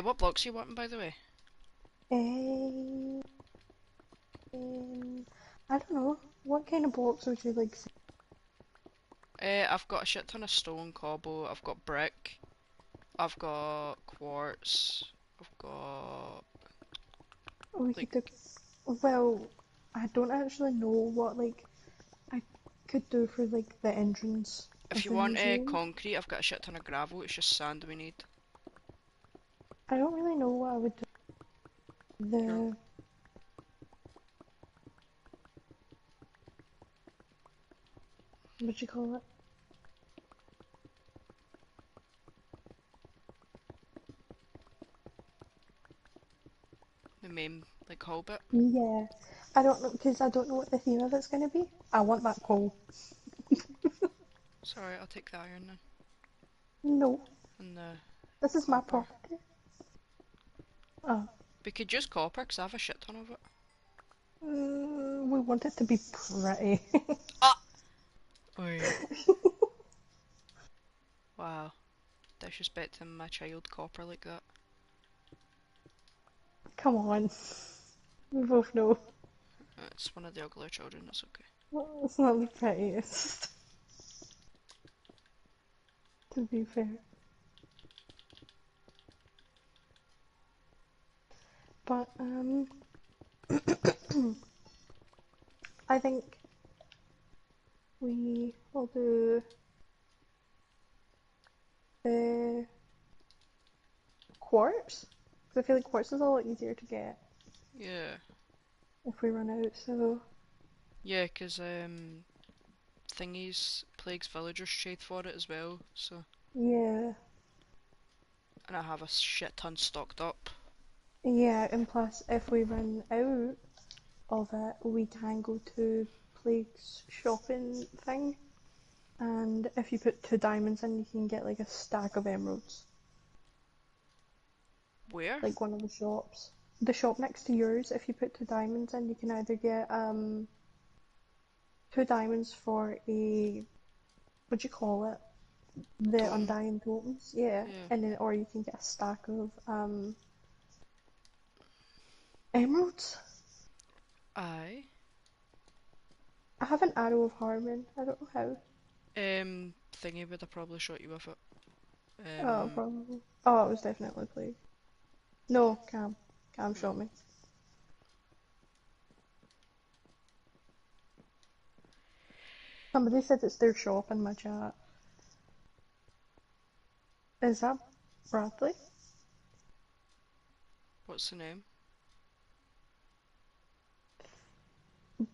What blocks are you wanting, by the way? Um, I don't know. What kind of blocks would you like? I've got a shit ton of stone, cobble, I've got brick, I've got quartz, I've got We like could do. Well, I don't actually know what I could do for like the entrance if of you the want museum. concrete, I've got a shit ton of gravel, it's just sand we need. I don't really know what I would do. Here, The what you call it? the main like hall bit. Yeah, I don't know because I don't know what the theme of it's gonna be. I want that coal. Sorry, I'll take the iron then. No, And the this is my copper. property. Oh, We could use copper, because I have a shit ton of it. we want it to be pretty. Ah! Oi. Wow. Disrespecting my child copper like that. Come on, we both know. It's one of the uglier children, that's okay. Well, it's not the prettiest, to be fair. But I think we will do the quartz. Because I feel like quartz is a lot easier to get Yeah. if we run out. So Yeah, because thingies, plagues villagers trade for it as well, so. yeah, And I have a shit ton stocked up. yeah. And plus, if we run out of it, we can go to Plague's shopping thing. And if you put 2 diamonds in, you can get like a stack of emeralds. Where? Like one of the shops. The shop next to yours, if you put 2 diamonds in, you can either get 2 diamonds for a what do you call it? The Totem. undying totems, yeah. Yeah. And then or you can get a stack of emeralds. Aye. I have an arrow of Harmon. I don't know how. Thingy would have probably shot you with it. Oh, probably. Oh, it was definitely Plague. No, Cam. Cam No. shot me. Somebody said it's their shop in my chat. Is that Bradley? What's the name?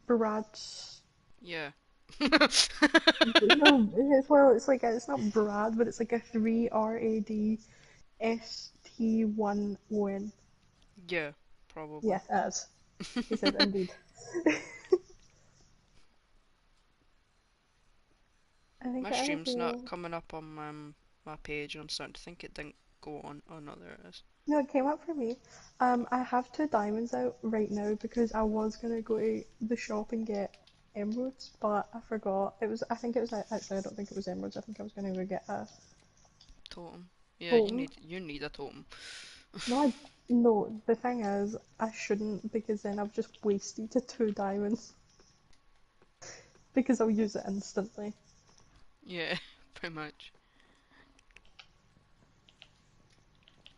Brad's. Yeah. No, well, it's like it's not Brad, but it's like a 3RADST1ON. Yeah, probably. Yeah, it is. He said indeed. I think My it is, stream's yeah. not coming up on my page, and I'm starting to think it didn't go on. Oh no, there it is. No, it came up for me. I have 2 diamonds out right now because I was gonna go to the shop and get emeralds, but I forgot. It was, I think it was actually, I don't think it was emeralds. I think I was gonna go get a Totem. Yeah, totem. you need a totem. No, no. The thing is, I shouldn't because then I've just wasted the 2 diamonds because I'll use it instantly. Yeah, pretty much.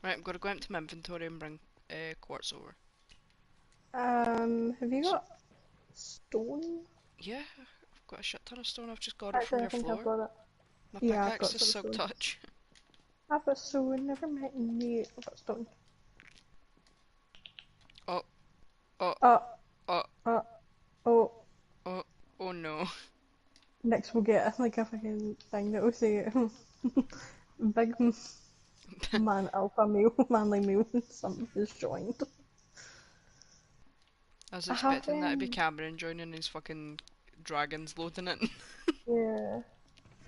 Right, I'm gonna go empty my inventory and bring quartz over. Have you So, got stone? yeah, I've got a shit ton of stone. I've just got it from Actually, I your think I've floor. got it. My Yeah, I've pickaxe got is some silk stone. touch. I've got stone. Never mind me. I've got stone. Oh, oh, Uh, oh, uh, oh. oh, oh no. Next we'll get like a fucking thing that will say big man alpha male manly male something is joined. I was I have expecting that to be Cameron joining his fucking dragons loading it. yeah.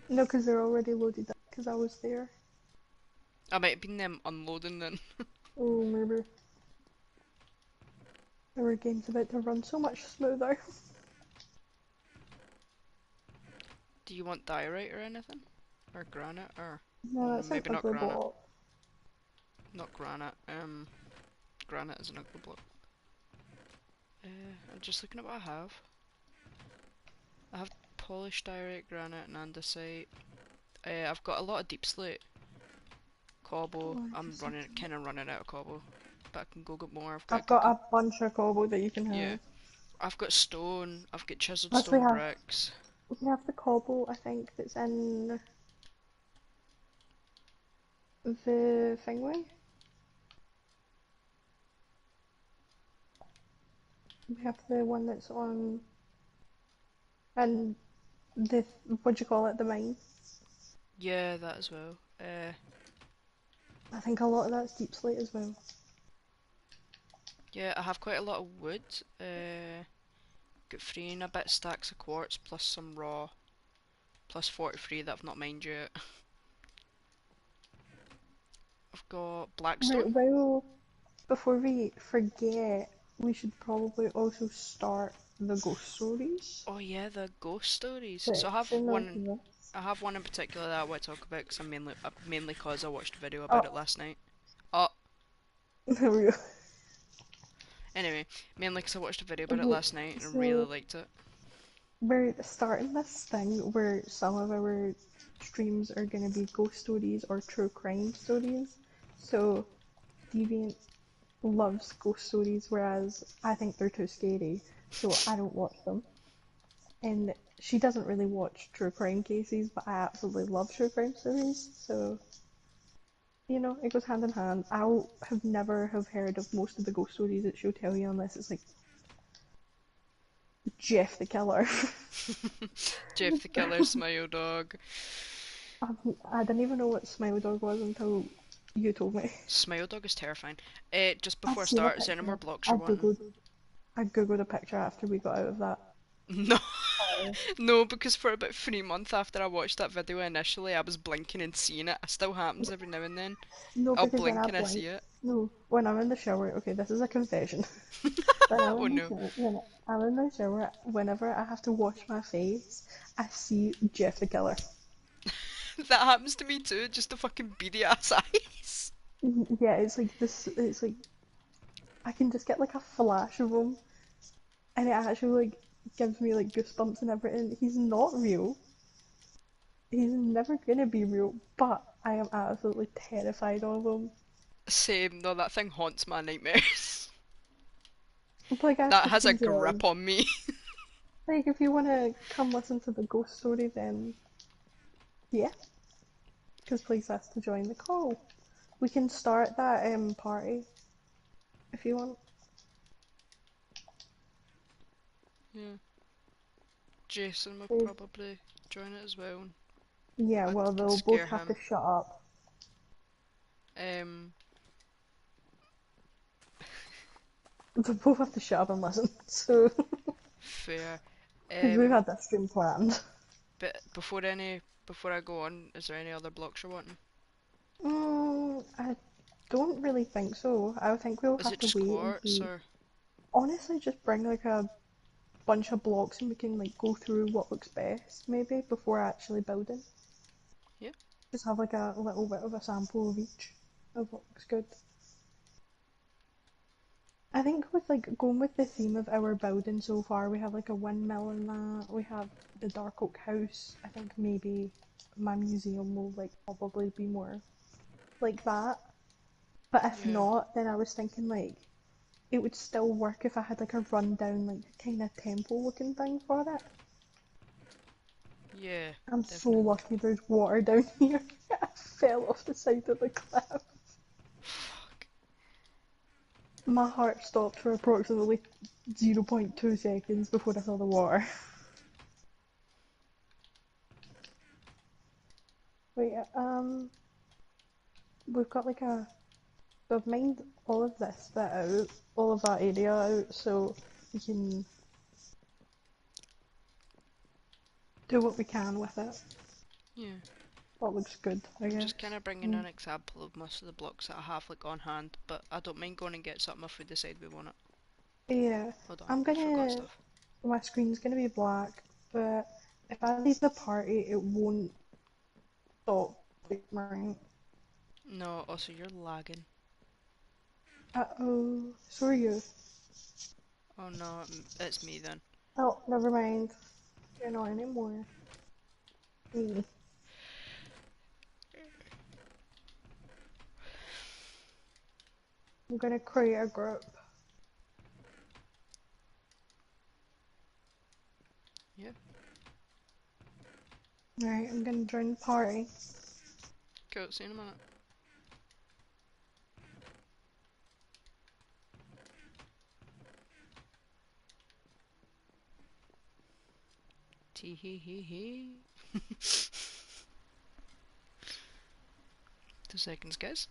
No, because they're already loaded up because I was there. I might have been them unloading then. Oh, maybe our game's about to run so much smoother. Do you want diorite or anything? Or granite? Or No, that sounds maybe not ugly granite. block. not granite. Granite is an ugly block. I'm just looking at what I have. I have polished diorite, granite, and andesite. I've got a lot of deep slate. Cobble. Oh, I'm just a running, second. kind of running out of cobble, but I can go get more. I've got a I've good got couple. a bunch of cobble that you can Yeah, have. I've got stone. I've got chiseled Plus we stone have bricks. we have the cobble I think that's in the thingy. We have the one that's on and the what do you call it, the mine. Yeah, that as well. I think a lot of that's deep slate as well. Yeah, I have quite a lot of wood. Got 3 and a bit stacks of quartz plus some raw, plus 43 that I've not mined yet. I've got Right, blackstone. well, before we forget, we should probably also start the ghost stories Oh yeah, the ghost stories. So section of this. I have one in particular that I want to talk about because mainly cause I watched a video about Oh, it last night. Oh, there we go. anyway, mainly because I watched a video about it Okay, last night and really so liked it. we're starting this thing where some of our streams are going to be ghost stories or true crime stories. So Deviant loves ghost stories, whereas I think they're too scary, so I don't watch them. And she doesn't really watch true crime cases, but I absolutely love true crime stories. So it goes hand in hand. I'll have never have heard of most of the ghost stories that she'll tell you unless it's like Jeff the Killer. Jeff the Killer, Smile Dog. I didn't even know what Smile Dog was until you told me. Smile Dog is terrifying. Just I've before I seen a start, is there any picture. more blocks I you're wanting? googled. I googled a picture after we got out of that. No, Fire. no, because for about 3 months after I watched that video initially, I was blinking and seeing it. It still happens every now and then. No, I'll because when blink I and I see blink, it. no, when I'm in the shower. Okay, this is a confession. When I'm Oh in the no. shower, whenever I have to wash my face, I see Jeff the Killer. That happens to me too, just the fucking beady ass eyes. Yeah, it's like this. It's like I can just get like a flash of him, and it actually like gives me like goosebumps and everything. He's not real. He's never gonna be real, but I am absolutely terrified of him. Same, no, that thing haunts my nightmares. Like I That could has a enjoy. grip on me. Like if you want to come listen to the ghost story, then yeah, because please ask to join the call. We can start that party if you want. Yeah. Jason will There's- probably join it as well. Yeah, I well can they'll both scare have to him. shut up Um, they both have to shut up and listen. So, fair. because we've Um, had that stream planned. but before I go on, is there any other blocks you're wanting? I don't really think so. I think we'll Is have it to just wait and quartz see. or? Honestly, just bring like a bunch of blocks and we can like go through what looks best maybe before actually building. Yeah. Just have like a little bit of a sample of each of what looks good. I think with like going with the theme of our building so far, we have like a windmill and that. We have the Dark Oak House. I think maybe my museum will like probably be more like that. But if Yeah. not, then I was thinking like it would still work if I had like a rundown like kind of temple looking thing for it. Yeah. I'm so Definitely. lucky there's water down here. I fell off the side of the cliff. Fuck. My heart stopped for approximately 0.2 seconds before I saw the water. Wait, we've got like a. So I've mined all of this bit out, all of that area out, so we can do what we can with it. Yeah. What looks good, I I'm just kind guess. of bringing an example of most of the blocks that I have like on hand, but I don't mind going and get something if we decide we want it. Yeah, Hold on, I'm I forgot gonna. stuff. My screen's gonna be black, but if I leave the party, it won't stop. Right? No, also you're lagging. Uh-oh. So are you. Oh no, it's me then. Oh, never mind. You're not anymore. Me. I'm gonna create a group. Yeah. Alright, I'm gonna join the party. Cool, see you in a minute. Tee hee hee hee. 2 seconds, guys.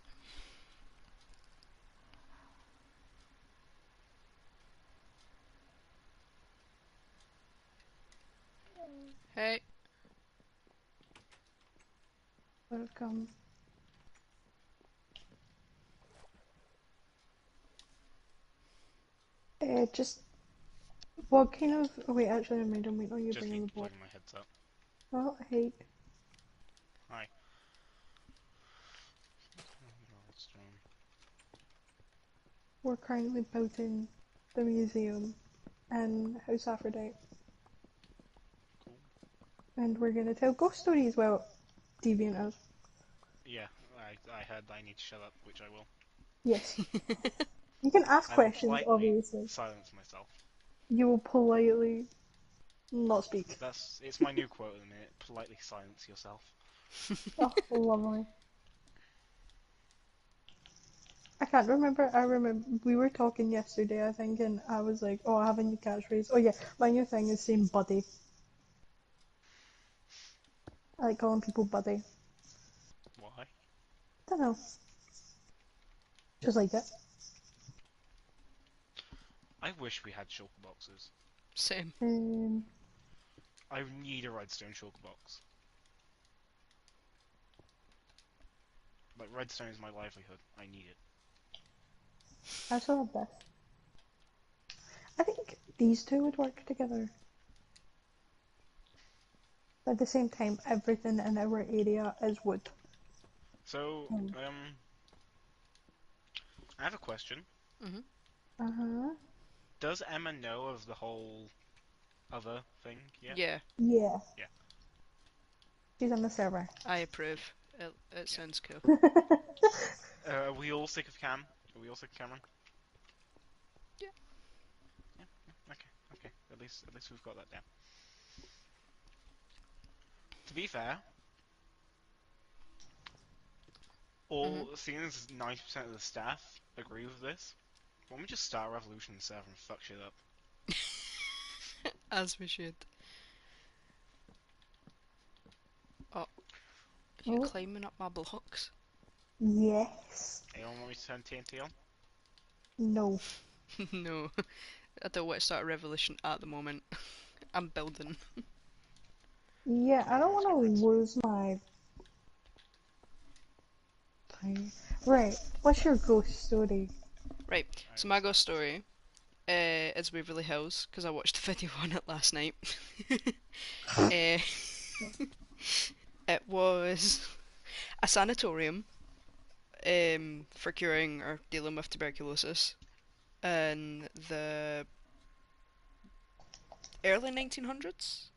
Hey. Welcome. Just what kind of? Oh wait, actually, never mind. I'm waiting on you Just bringing need the to board. plug in my headset. Oh, hey. Hi. We're currently building the museum and House Aphrodite, Cool. and we're gonna tell ghost stories. Well, Deviant is. Yeah, I heard I need to shut up, which I will. Yes. You can ask I will questions, politely obviously. silence myself. You will politely not speak. It's my new quote at the minute. Politely silence yourself. Oh, lovely. I can't remember. I remember we were talking yesterday, I think, and I was like, "Oh, I have a new catchphrase." Oh yeah, my new thing is saying "buddy." I like calling people buddy. Why? Don't know, just like it. I wish we had shulker boxes. Same. Um, I need a redstone shulker box. Like, redstone is my livelihood. I need it. I still have this. I think these two would work together. But at the same time, everything in our area is wood. So, Mm. I have a question. Mm-hmm. Uh-huh. Does Emma know of the whole other thing? Yeah? Yeah, Yeah, Yeah. she's on the server. I approve. It Yeah. sounds cool. Are we all sick of Cam? Are we all sick of Cameron? Yeah. Yeah. Okay. Okay. At least we've got that down. To be fair, Mm-hmm. seeing as 90% of the staff agree with this, why don't we just start a revolution server and fuck shit up? As we should. Oh, you're Oh, climbing up my blocks? yes. Anyone want me to turn TNT on? No. No, I don't want to start a revolution at the moment. I'm building. Yeah, I Can don't almost want get to redstone. lose my thing. Right, what's your ghost story? Right, I so will my start. ghost story is Waverly Hills, because I watched the video on it last night. uh, it was a sanatorium for curing or dealing with tuberculosis in the early 1900s.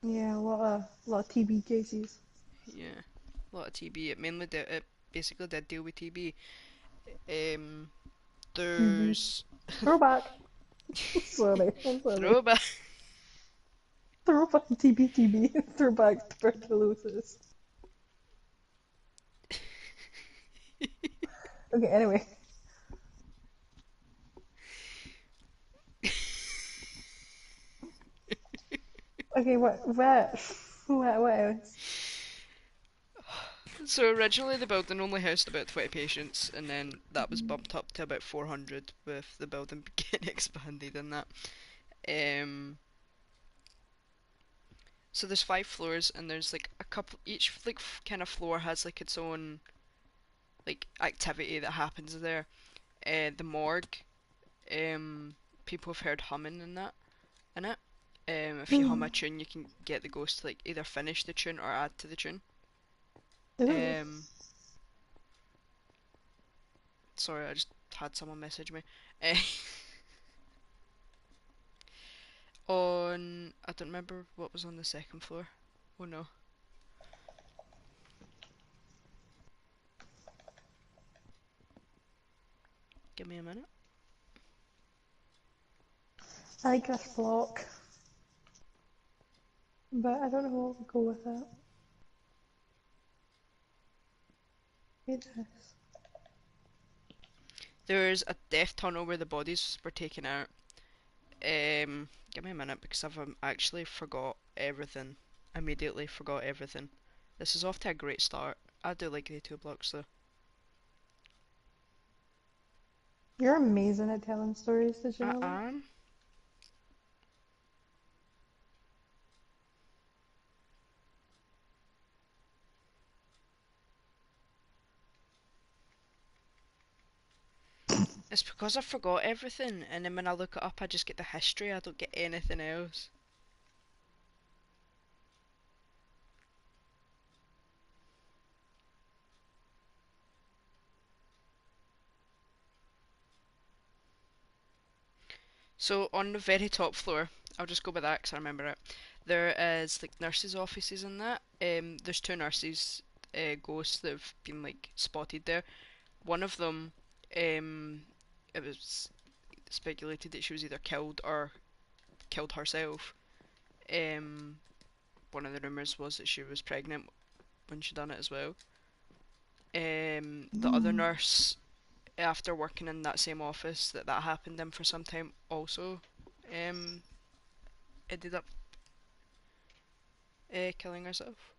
Yeah, a lot of TB cases. Yeah, a lot of TB. It basically did deal with TB. Um, TB. there's Throwback. Sorry, I'm sorry. throwback. Throwback TB. Throwback tuberculosis. Okay, anyway. Okay, what else? So originally the building only housed about 20 patients, and then that was bumped up to about 400 with the building getting expanded and that. Um, so there's 5 floors, and there's like a couple. Each like kind of floor has like its own like activity that happens there. The morgue. Um, People have heard humming in it. If you hum a tune, you can get the ghost to like either finish the tune or add to the tune. Ooh. Um, Sorry, I just had someone message me. Eh, I don't remember what was on the second floor. Oh no. Give me a minute. I like this block, but I don't know what we'll go with it. Read this. There's a death tunnel where the bodies were taken out. Give me a minute because I've actually forgot everything. Immediately forgot everything. This is off to a great start. I do like the 2 blocks though. You're amazing at telling stories, did you I know that? am. It's because I forgot everything, and then when I look it up, I just get the history. I don't get anything else. So on the very top floor, I'll just go by that because I remember it. There is like nurses' offices and that. There's 2 nurses, ghosts that have been like spotted there. One of them, it was speculated that she was either killed or killed herself. Um, One of the rumors was that she was pregnant when she done it as well. The other nurse, after working in that same office that happened in for some time, also um, ended up killing herself.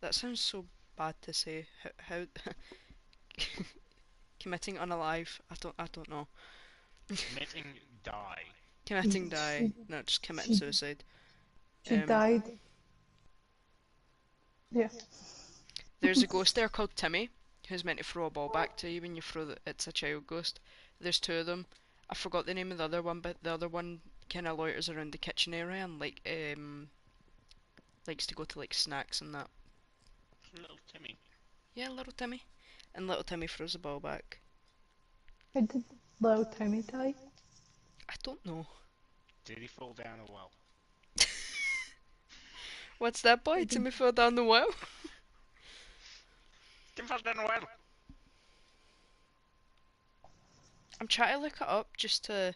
That sounds so bad to say. How committing unalive? I don't know. Committing die. Committing die, She, no, just committing she, suicide. she Um, died. Yeah. there's a ghost there called Timmy, who's meant to throw a ball back to you when you throw it's a child ghost. There's 2 of them. I forgot the name of the other one, but the other one kind of loiters around the kitchen area and likes to go to like snacks and that. Little Timmy. Yeah, little Timmy. And little Timmy throws the ball back. How did little Timmy die? I don't know. Did he fall down a well? What's that boy? How did Timmy fell down the well? Tim fall down a well. I'm trying to look it up just to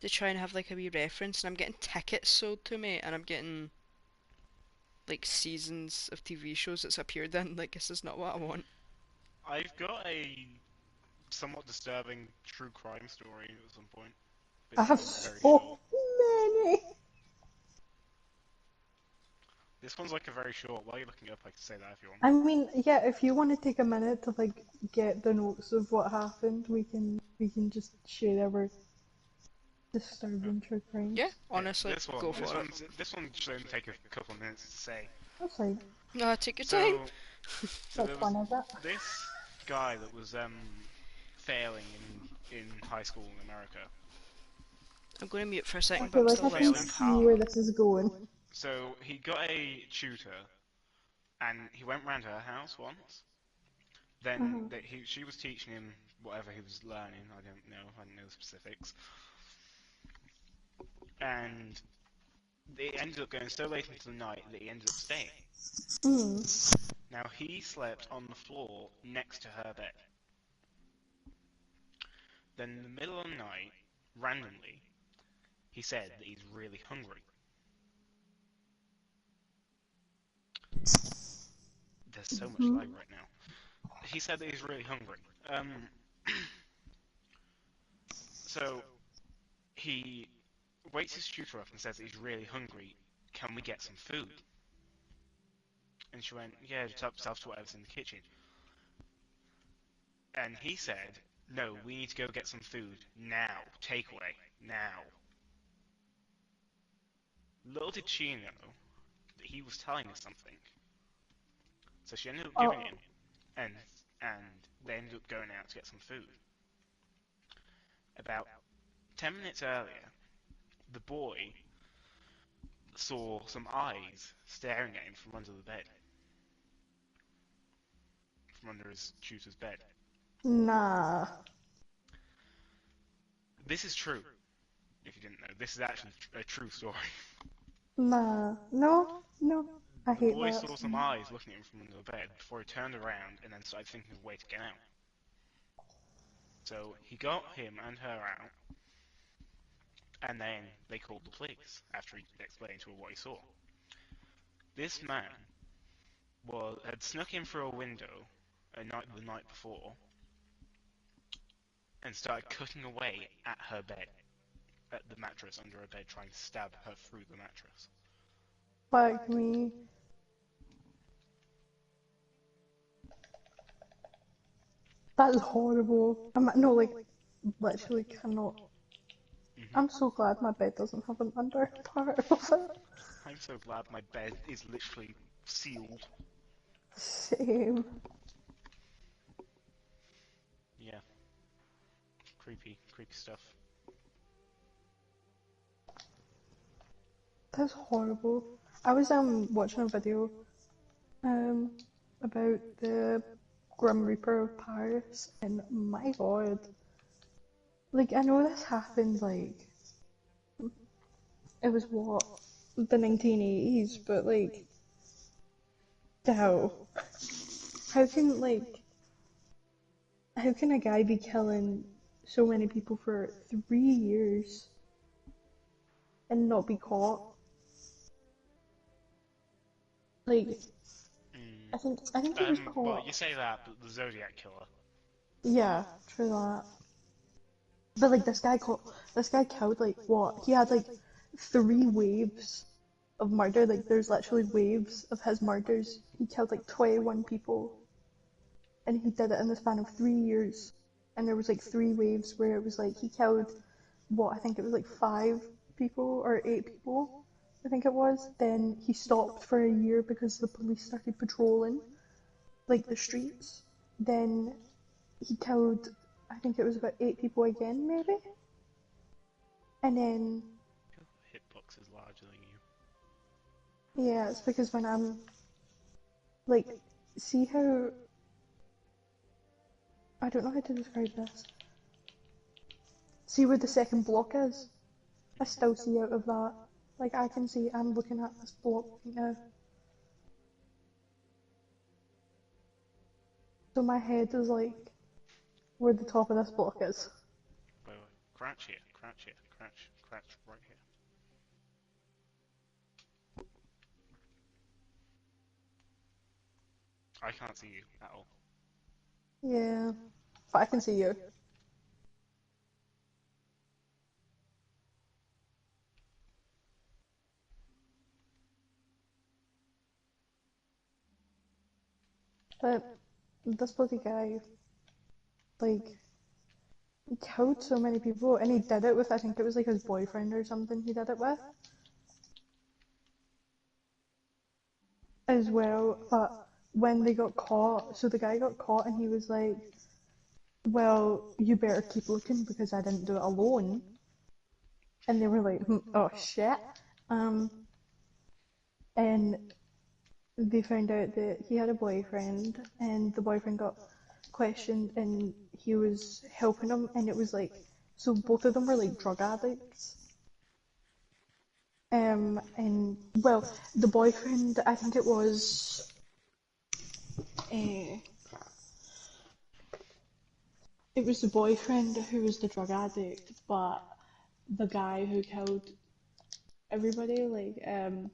try and have like a wee reference, and I'm getting tickets sold to me, and I'm getting like seasons of TV shows that's appeared in. Like this is not what I want. I've got a somewhat disturbing true crime story at some point. I This have one's very short. so many. This one's like a very short. While you're looking it up, I can say that if you want. I mean, yeah, if you want to take a minute to like get the notes of what happened, we can just share our disturbing true Yeah, crimes. Okay, honestly, go for it. this one should only take a couple of minutes to say. That's fine. No, take your time. So so Which there was one is it? this guy that was failing in high school in America. I'm going to mute for a second, I but feel I'm like still I can Failing listening. see where hard. this is going. So he got a tutor, and he went round to her house once. Then Uh-huh. she was teaching him whatever he was learning. I don't know. I don't know the specifics. And it ended up going so late into the night that he ended up staying. Mm. Now he slept on the floor next to her bed. Then in the middle of the night, randomly, he said that he's really hungry. There's so much lag right now. He said that he's really hungry. So he wakes his tutor up and says that he's really hungry. Can we get some food? And she went, yeah, just help yourself to whatever's in the kitchen. And he said, no, we need to go get some food now. Takeaway now. Little did she know that he was telling her something. So she ended up giving Oh, in, and they ended up going out to get some food. About 10 minutes earlier, the boy saw some eyes staring at him from under the bed, from under his tutor's bed. Nah. This is true. If you didn't know, this is actually a true story. Nah. No. No. I The hate boy that. saw some eyes looking at him from under the bed before he turned around and then started thinking of a way to get out. So he got him and her out, and then they called the police after he explained to her what he saw. This man had snuck in through a window the night before and started cutting away at her bed, at the mattress under her bed, trying to stab her through the mattress. Fuck me. That is horrible. No, like, literally cannot. Hmm. I'm so glad my bed doesn't have an under part of it. I'm so glad my bed is literally sealed. Same. Yeah, creepy, creepy stuff. That's horrible. I was watching a video um about the Grim Reaper of Paris, and my god, like I know this happened like it was what the 1980s, but like how can like how can a guy be killing so many people for 3 years and not be caught? Like Mm. I think he was Well, you caught. say that, but the Zodiac Killer. Yeah, true that. But like this guy killed like what? He had like 3 waves of murder. Like there's literally waves of his murders. He killed like 21 people, and he did it in the span of 3 years. And there was like 3 waves where it was like he killed what I think it was like 5 people or 8 people. I think it was. Then he stopped for a year because the police started patrolling like the streets. Then he killed I think it was about 8 people again maybe. And then Your hitbox is larger than you. yeah, it's because when I'm like, see how I don't know how to describe this. See where the second block is? I still Mm. see out of that. Like I can see I'm looking at this block right now. So my head is like where the top of this block is. Wait, wait. Crouch here, crouch here, crouch, crouch right here. I can't see you at all. Yeah. But I can see you. But this bloody guy, like, he killed so many people and he did it with I think it was like his boyfriend or something he did it with as well. But when they got caught, so the guy got caught and he was like, well, you better keep looking because I didn't do it alone. And they were like, oh shit. Um, and they found out that he had a boyfriend, and the boyfriend got questioned, and he was helping him, and it was like, so both of them were like drug addicts. And well, the boyfriend, I think uh, it was the boyfriend who was the drug addict, but the guy who killed everybody, like,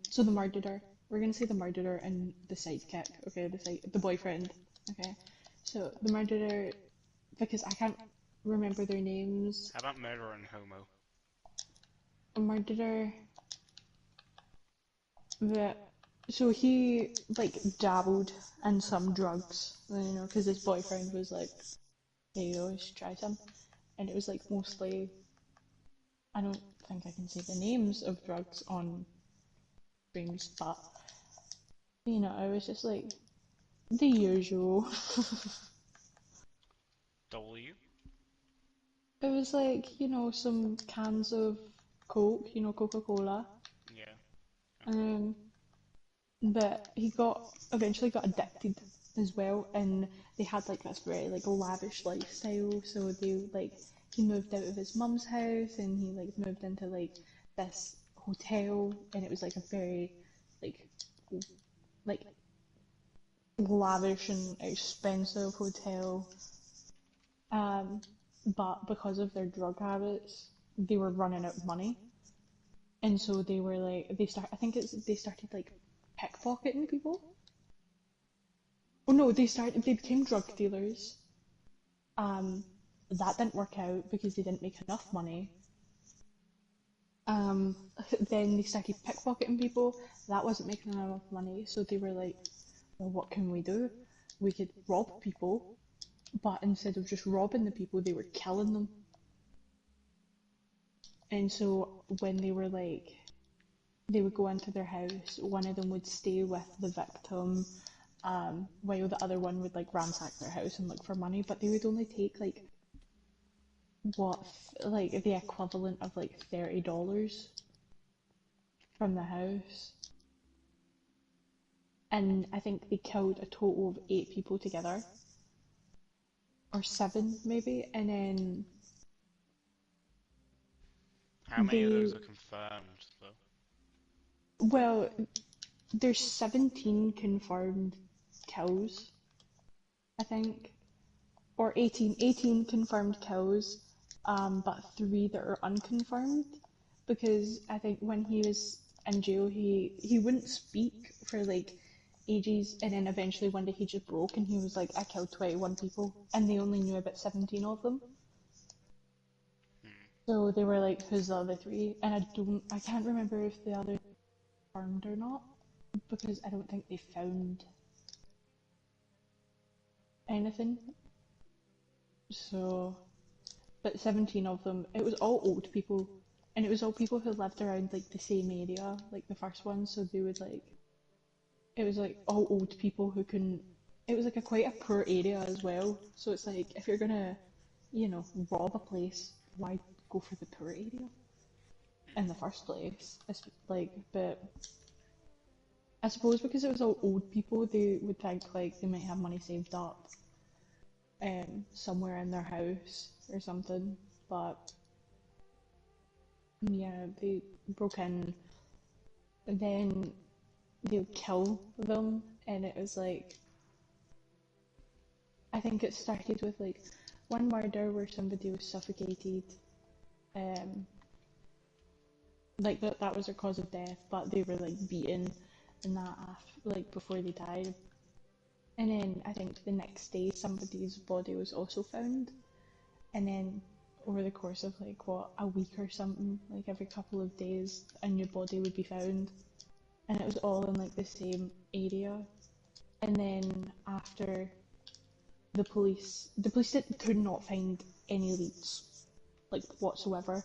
so the murderer. We're gonna say the murderer and the sidekick, okay? The boyfriend, okay? So the murderer, because I can't remember their names. How about murder and homo? A murderer, the so he like dabbled in some drugs, because his boyfriend was like, "Hey, you always try some," and it was like mostly. I don't think I can say the names of drugs on streams, but it was just like the usual. W? It was like, some cans of Coke, Coca-Cola. Yeah. Okay. Um, but he eventually got addicted. as well, and they had like this very like lavish lifestyle. So they like he moved out of his mum's house and he like moved into like this hotel, and it was like a very like like lavish and expensive hotel. Um, but because of their drug habits, they were running out of money, and so they were like I think they started like pickpocketing people. Oh no, they became drug dealers. Um, that didn't work out because they didn't make enough money. Um, then they started pickpocketing people. That wasn't making enough money, so they were like, well, what can we do? We could rob people, but instead of just robbing the people, they were killing them. And so when they were like, they would go into their house, one of them would stay with the victim, while the other one would like ransack their house and look for money, but they would only take like what, like the equivalent of like $30 from the house. And I think they killed a total of 8 people together, or 7 maybe, and then How many of they, those are confirmed, though? well, there's 17 confirmed kills, I think, or 18 confirmed kills, but 3 that are unconfirmed, because I think when he was in jail, he wouldn't speak for like ages, and then eventually one day he just broke and he was like, I killed 21 people, and they only knew about 17 of them. Hmm. So they were like, who's the other 3? And I can't remember if the other confirmed or not, because I don't think they found anything. So, but 17 of them, it was all old people, and it was all people who lived around like the same area, like the first one. So they would like, it was like all old people who couldn't. It was like a quite a poor area as well. So it's like if you're gonna, rob a place, why go for the poor area in the first place? It's like, but I suppose because it was all old people, they would think like they might have money saved up, somewhere in their house or something. But yeah, they broke in, and then they would kill them, and it was like, I think it started with like one murder where somebody was suffocated, um, like that was their cause of death, but they were like beaten and that like before they died. And then I think the next day somebody's body was also found, and then over the course of like what, a week or something, like every couple of days a new body would be found, and it was all in like the same area. And then after could not find any leads, like whatsoever,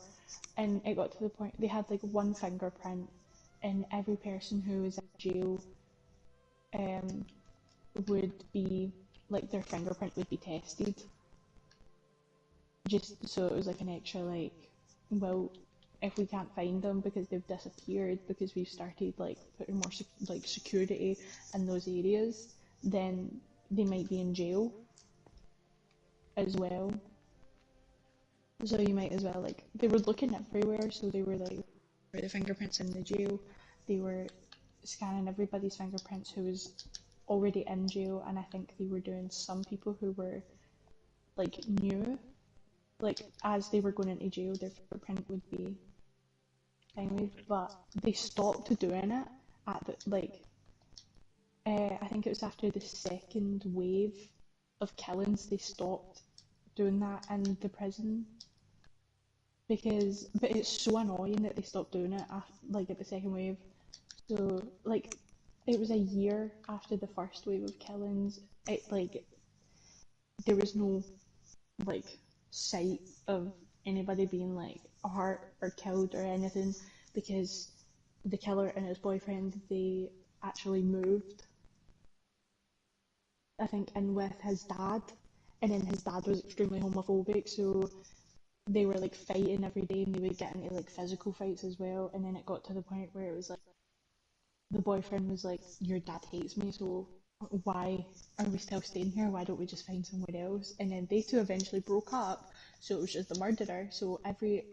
and it got to the point they had like one fingerprint, and every person who was in jail, um, would be like their fingerprint would be tested, just so it was like an extra like, well, if we can't find them because they've disappeared because we've started like putting more like security in those areas, then they might be in jail as well. So you might as well, like, they were looking everywhere, so they were like, for the fingerprints in the jail, they were scanning everybody's fingerprints who was already in jail, and I think they were doing some people who were like new, like as they were going into jail, their fingerprint would be thingy, but they stopped doing it at the like, I think it was after the second wave of killings, they stopped doing that in the prison. But it's so annoying that they stopped doing it after, like at the second wave. So like, it was a year after the first wave of killings. It like, there was no like sight of anybody being like hurt or killed or anything, because the killer and his boyfriend, they actually moved, I think, in with his dad, and then his dad was extremely homophobic, so they were like fighting every day, and they would get into like physical fights as well. And then it got to the point where it was like the boyfriend was like, your dad hates me, so why are we still staying here? Why don't we just find somewhere else? And then they two eventually broke up, so it was just the murderer. So every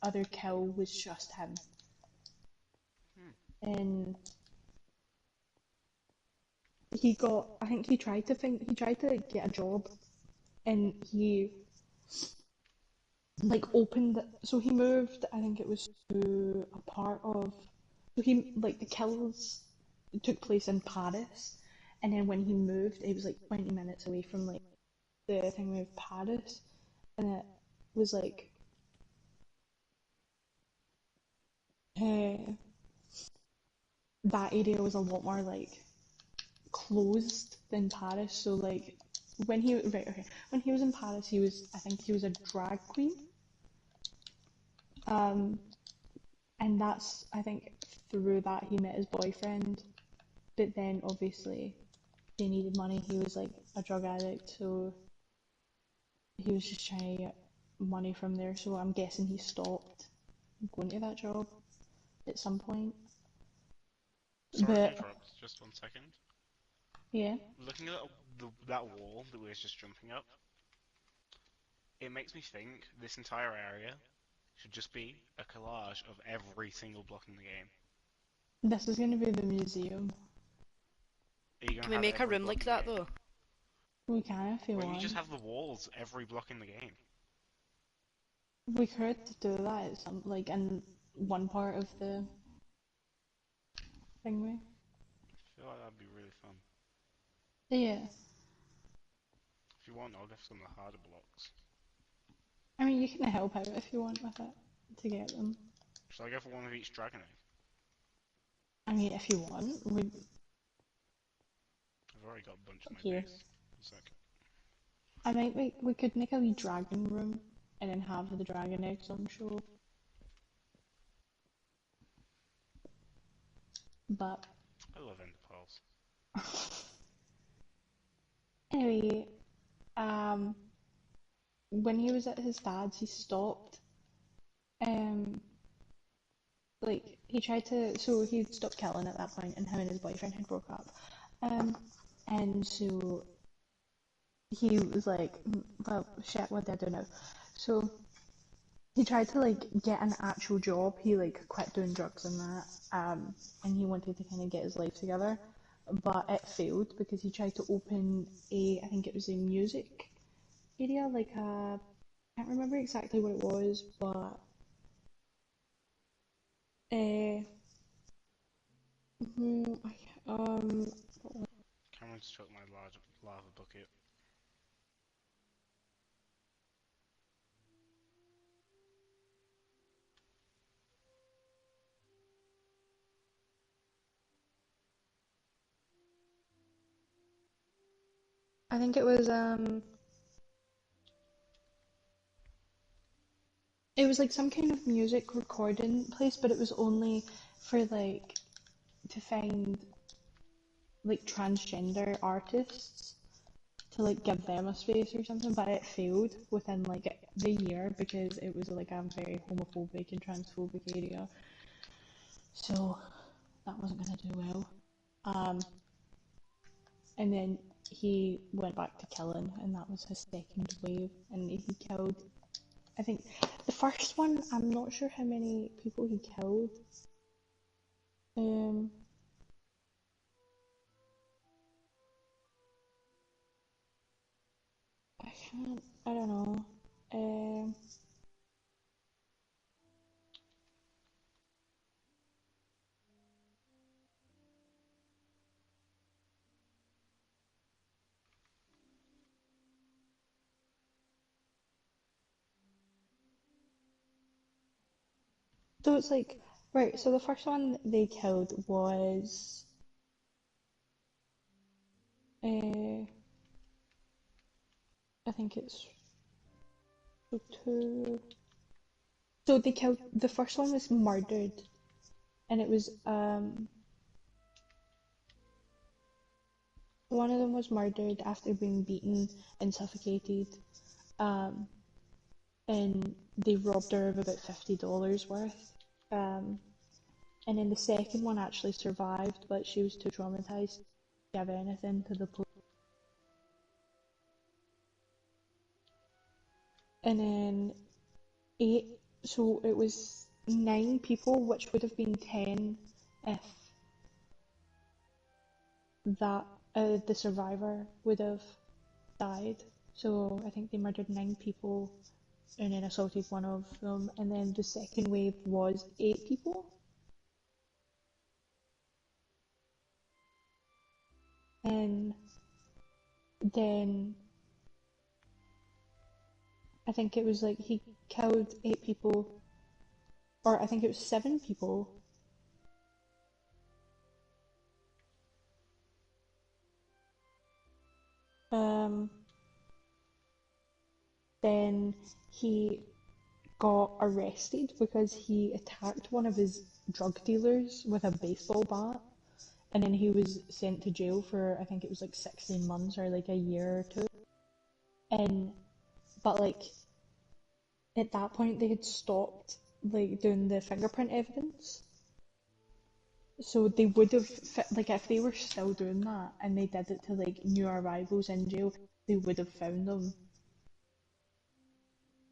other kill was just him. Hmm. And I think he tried to get a job, and he like opened, so he moved, I think it was to a part of, so he, like the kills took place in Paris, and then when he moved, it was like 20 minutes away from like the thing with Paris, and it was like, uh, that area was a lot more like closed than Paris. So like when he was in Paris, I think he was a drag queen. Um, and that's, I think, through that he met his boyfriend. But then obviously they needed money. He was like a drug addict, so he was just trying to get money from there. So I'm guessing he stopped going to that job at some point. Sorry to But interrupt, just 1 second. yeah, Looking at that wall that we were just jumping up, it makes me think this entire area should just be a collage of every single block in the game. this is going to be the museum. Are you Can gonna we have make a every room block like in the that game? though? We can if you Why don't you just want. have the walls every block in the game? We could do that at some, like in one part of the thingy. I feel like that'd be really fun. Yeah. If you want, I'll get some of the harder blocks. I mean, you can help out if you want with it to get them. Should I go for one of each dragon egg? I mean, if you want, I've already got a bunch in my here. base. One sec. I might make, we could make a wee dragon room and then have the dragon eggs on show. But I love ender pearls. anyway, um, when he was at his dad's, he stopped. Um, like he tried to, so he stopped killing at that point, and him and his boyfriend had broke up. Um, and so he was like, well, shit, what did I do now? So he tried to like get an actual job. He like quit doing drugs and that, and he wanted to kind of get his life together, but it failed because he tried to open a, I think it was a music area, like a, I can't remember exactly what it was, but uh, mhm, um, Cameron's took my large lava bucket. I think it was like some kind of music recording place, but it was only for like to find like transgender artists to like give them a space or something, but it failed within like the year because it was like a very homophobic and transphobic area. So that wasn't gonna do well. Um, and then he went back to killing, and that was his second wave, and he killed. I think the first one, I'm not sure how many people he killed. Um, I can't. I don't know. Um, so it's like right. So the first one they killed was uh, I think it's so two. So they killed the first one was murdered, and it was one of them was murdered after being beaten and suffocated. Um, and they robbed her of about $50 worth. Um, and then the second one actually survived, but she was too traumatized give anything to the police. And then so it was 9 people, which would have been 10 if that the survivor would have died. So I think they murdered 9 people and then assaulted one of them. And then the second wave was 8 people. And then I think it was like he killed 8 people, or I think it was 7 people. Then he got arrested because he attacked one of his drug dealers with a baseball bat, and then he was sent to jail for I think it was like 16 months or like a year or two. And but like at that point they had stopped like doing the fingerprint evidence. So they would have, like, if they were still doing that and they did it to like new arrivals in jail, they would have found them.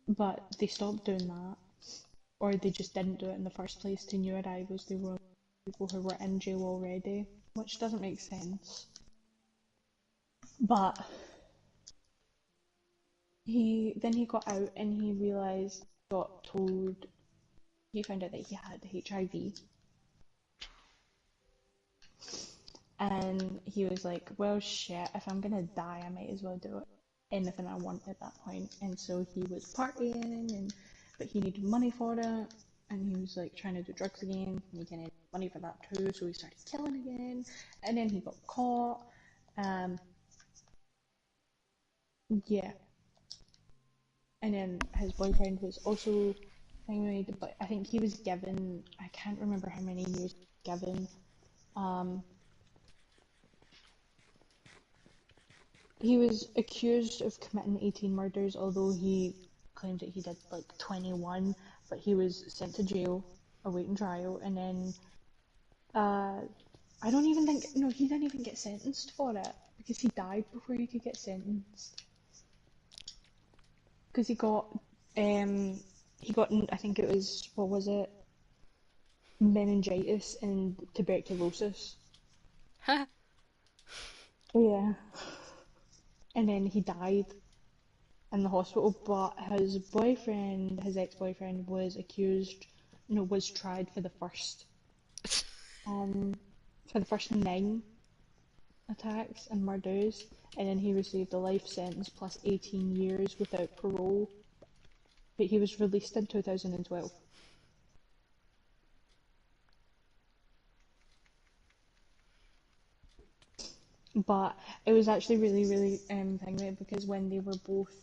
But they stopped doing that, or they just didn't do it in the first place to new arrivals. They were people who were in jail already, which doesn't make sense. But he got out and he realised, he found out that he had HIV. And he was like, well, shit, if I'm gonna die, I might as well do anything I want at that point. And so he was partying, but he needed money for it. And he was like trying to do drugs again, and he kind of needed money for that too. So he started killing again, and then he got caught. Yeah. And then his boyfriend was also anyway, but I think he was given, I can't remember how many years he was given. He was accused of committing 18 murders, although he claimed that he did like 21, but he was sent to jail awaiting trial, and then I don't even think, no, he didn't even get sentenced for it, because he died before he could get sentenced. Because I think it was, what was it? Meningitis and tuberculosis. Yeah. And then he died in the hospital, but his ex-boyfriend was was tried for the first 9 attacks and murders, and then he received a life sentence plus 18 years without parole. But he was released in 2012. But it was actually really, really thing, because when they were both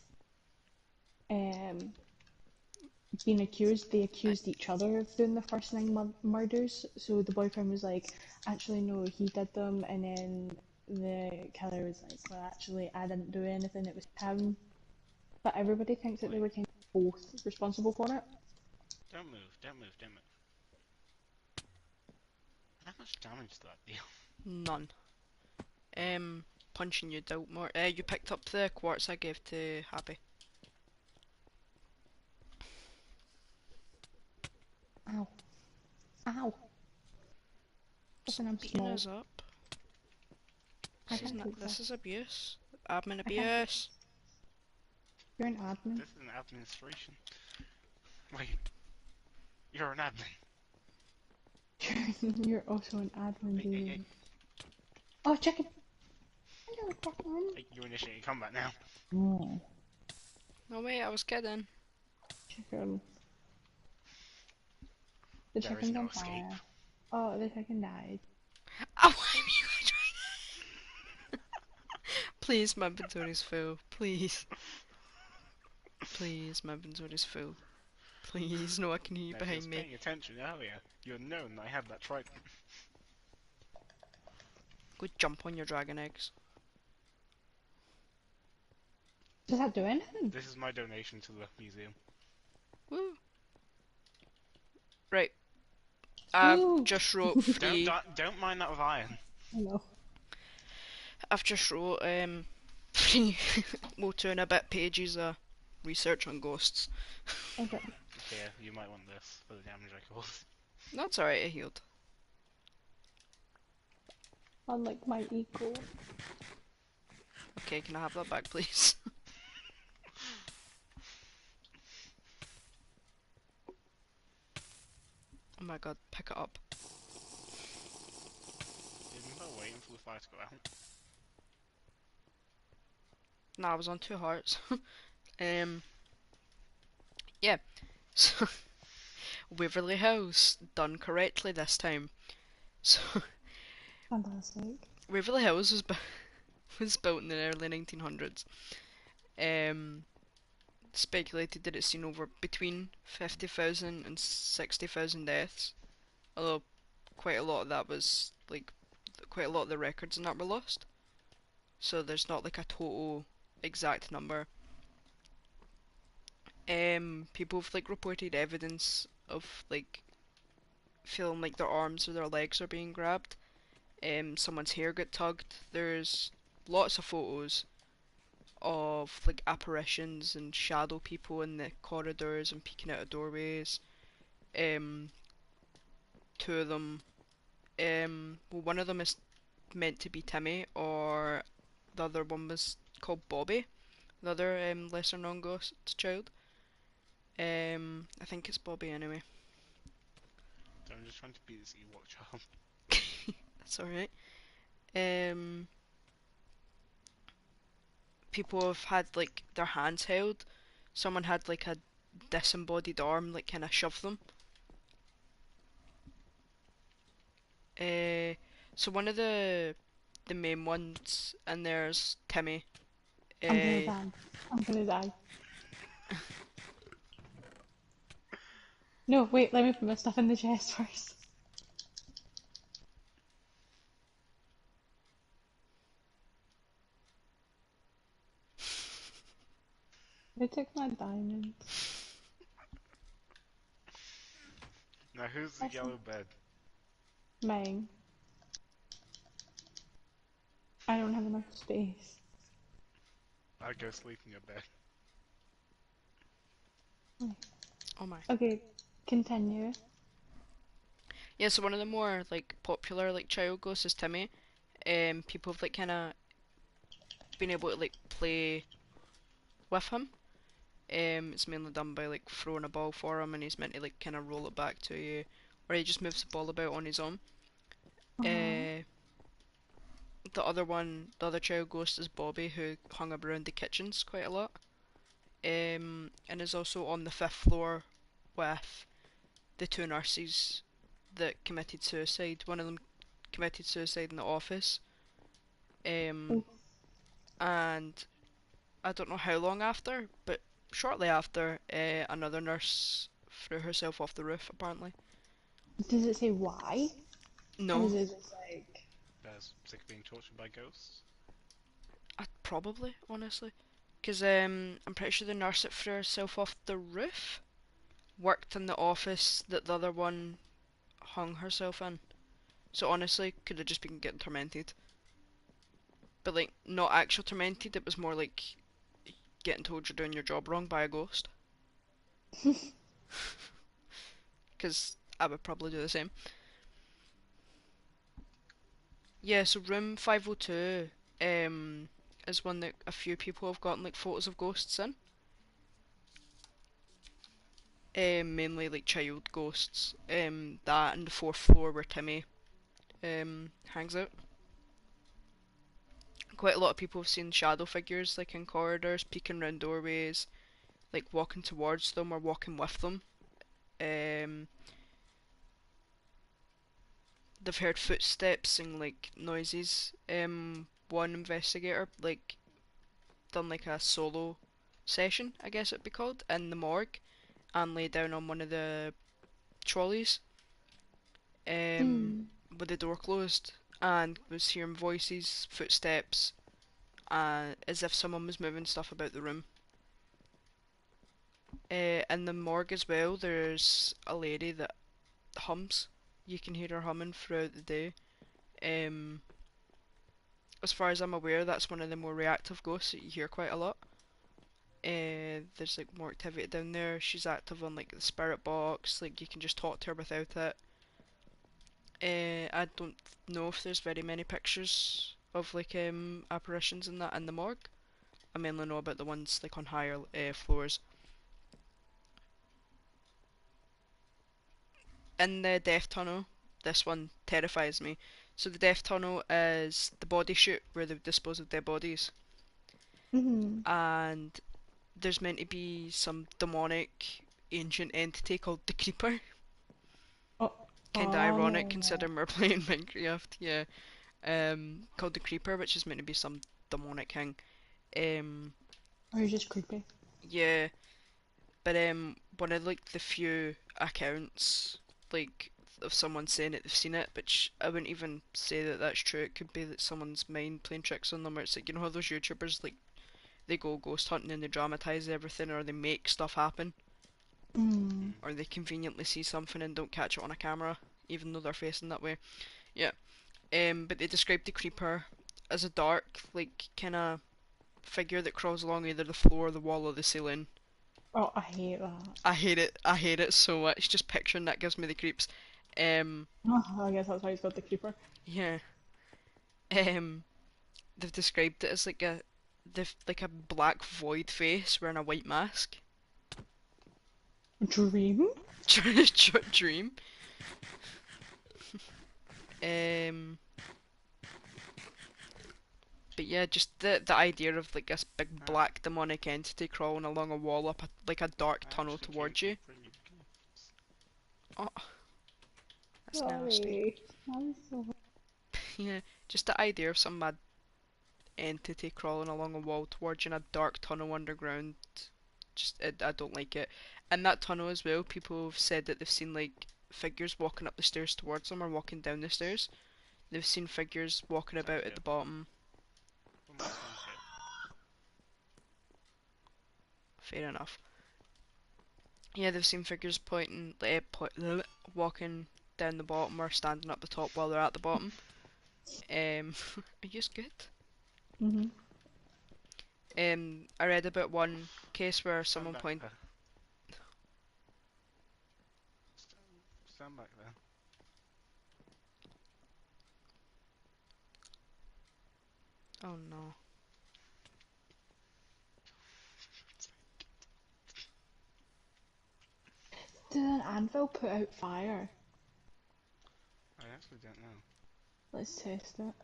being accused, they accused each other of doing the first 9 murders. So the boyfriend was like, actually no, he did them, and then the killer was like, well, actually I didn't do anything, it was him. But everybody thinks that they were kind of both responsible for it. Don't move, don't move, don't move. How much damage did that deal? None. Punching you dealt more. You picked up the quartz I gave to Happy. Ow. Ow. Listen, I'm Beating small. us up. I This is can't not. take This this. is abuse. Admin I can't. abuse. You're an admin. This is an administration. Wait, you're an admin. You're also an admin, Hey, hey, dude. hey. Oh, chicken! Hello, chicken! Hey, you're initiating combat now. Oh, No wait, I was kidding. chicken. The There is chicken's no on escape. fire. Oh, the chicken died. Oh, why are you trying? Please, my inventory's full. Please. Please, my inventory's full. Please, no, I can hear you Now, if you behind was me. paying attention earlier, you'd known that I had that trident. Go jump on your dragon eggs. Does that do anything? This is my donation to the museum. Woo. Right. I've Woo. just wrote free. Don't mind that with iron. I know. I've just wrote three more two and a bit pages of research on ghosts. Okay. Here, you might want this for the damage I caused. That's alright, I healed. Unlike my eco. Okay, can I have that back, please? Oh my god, pick it up. Isn't that waiting for the fire to go out? Nah, I was on 2 hearts. um, yeah. So, Waverly House, done correctly this time. So, Fantastic. Waverly House was built in the early 1900s. Um, speculated that it's seen over between 50,000 and 60,000 deaths. Although, quite a lot of that was, like, quite a lot of the records in that were lost. So there's not, like, a total exact number. People have, like, reported evidence of, like, feeling like their arms or their legs are being grabbed. Someone's hair got tugged. There's lots of photos of like apparitions and shadow people in the corridors and peeking out of doorways. Um, Two of them. Well, one of them is meant to be Timmy, or the other one was called Bobby. The other lesser known ghost child. I think it's Bobby anyway. So I'm just trying to beat this Ewok child. That's alright. Um, People have had like their hands held. Someone had like a disembodied arm, like kind of shove them. Uh, so one of the main ones, and there's Timmy. I'm gonna Uh, die. I'm gonna die. No, wait, let me put my stuff in the chest first. They took my diamonds. Now who's the That's yellow bed? mine. I don't have enough space. I'd go sleep in your bed. oh my. Okay, continue. Yeah, so one of the more like popular like child ghosts is Timmy. People have like kind of been able to like play with him. It's mainly done by like throwing a ball for him, and he's meant to like kind of roll it back to you, or he just moves the ball about on his own. Uh-huh. Uh, the other child ghost is Bobby, who hung around the kitchens quite a lot. And is also on the fifth floor with the two nurses that committed suicide. One of them committed suicide in the office, um, Oof. and I don't know how long after, but shortly after, another nurse threw herself off the roof. Apparently, Does it say why? Or no, is it just like... Bear's sick of being tortured by ghosts. probably honestly, because I'm pretty sure the nurse that threw herself off the roof worked in the office that the other one hung herself in. So honestly, could have just been getting tormented. But like, not actual tormented, it was more like getting told you're doing your job wrong by a ghost. Because I would probably do the same. Yeah, so room 502 is one that a few people have gotten like photos of ghosts in. Mainly like child ghosts. That and the fourth floor where Timmy hangs out. Quite a lot of people have seen shadow figures like in corridors, peeking around doorways, like walking towards them or walking with them. Um, they've heard footsteps and like noises. One investigator like done like a solo session, I guess it'd be called, in the morgue, and lay down on one of the trolleys, um, Hmm. with the door closed, and was hearing voices, footsteps, as if someone was moving stuff about the room. In the morgue as well, there's a lady that hums. You can hear her humming throughout the day. Um, as far as I'm aware, that's one of the more reactive ghosts that you hear quite a lot. There's like more activity down there. She's active on like the spirit box. Like you can just talk to her without it. I don't know if there's very many pictures of like apparitions in that in the morgue. I mainly know about the ones like on higher floors. In the death tunnel, this one terrifies me. So the death tunnel is the body chute where they dispose of dead bodies, Mm-hmm. and there's meant to be some demonic ancient entity called the Creeper. Oh, Kinda ironic oh. considering we're playing Minecraft, yeah. Called the Creeper, which is meant to be some demonic thing. Um, Or he's just creepy. yeah, but one of like the few accounts like of someone saying that they've seen it, which I wouldn't even say that that's true. It could be that someone's mind playing tricks on them, where it's like you know how those YouTubers like they go ghost hunting and they dramatize everything, or they make stuff happen, Mm. Mm. or they conveniently see something and don't catch it on a camera, even though they're facing that way. Yeah. But they described the creeper as a dark, like kind of figure that crawls along either the floor, the wall, or the ceiling. Oh, I hate that. I hate it. I hate it so much. Just picturing that gives me the creeps. Um, Oh, I guess that's why he's got the creeper. yeah. Um, they've described it as like a black void face wearing a white mask. Dream? Dream. Um, but yeah, just the idea of like this big black demonic entity crawling along a wall up like a dark tunnel Actually came towards from you. pretty gifts. Oh, that's nasty. Sorry. I'm so... Yeah, just the idea of some mad entity crawling along a wall towards you in a dark tunnel underground. I don't like it. And that tunnel as well, people have said that they've seen like figures walking up the stairs towards them or walking down the stairs. They've seen figures walking Thank about you. at the bottom. One more thank you. Fair enough. Yeah, they've seen figures walking down the bottom or standing up the top while they're at the bottom. Are you good? Mm-hmm. I read about one case where Stand someone back point. there. Stand back there. Oh no. Did an anvil put out fire? I actually don't know. Let's test it.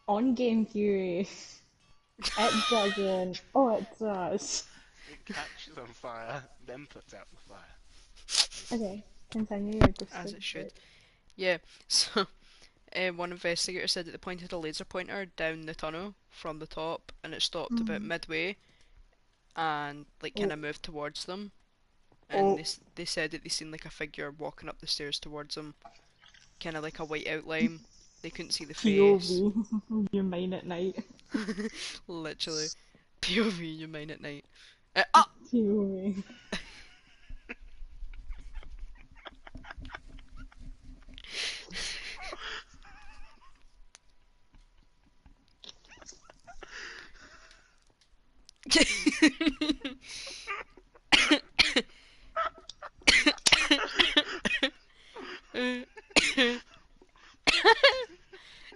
On Game Theory. It doesn't. Oh, it does. It catches on fire, then puts out the fire. Okay, continue your As ghosted it should. bit. Yeah, so one investigator said that they pointed a laser pointer down the tunnel from the top and it stopped about Mm. midway and like kind Oh, of moved towards them. And oh, they said that they seen like a figure walking up the stairs towards them, kind of like a white outline. They couldn't see the face. POV. You mine at night. Literally. POV, you mine at night. Ah! POV.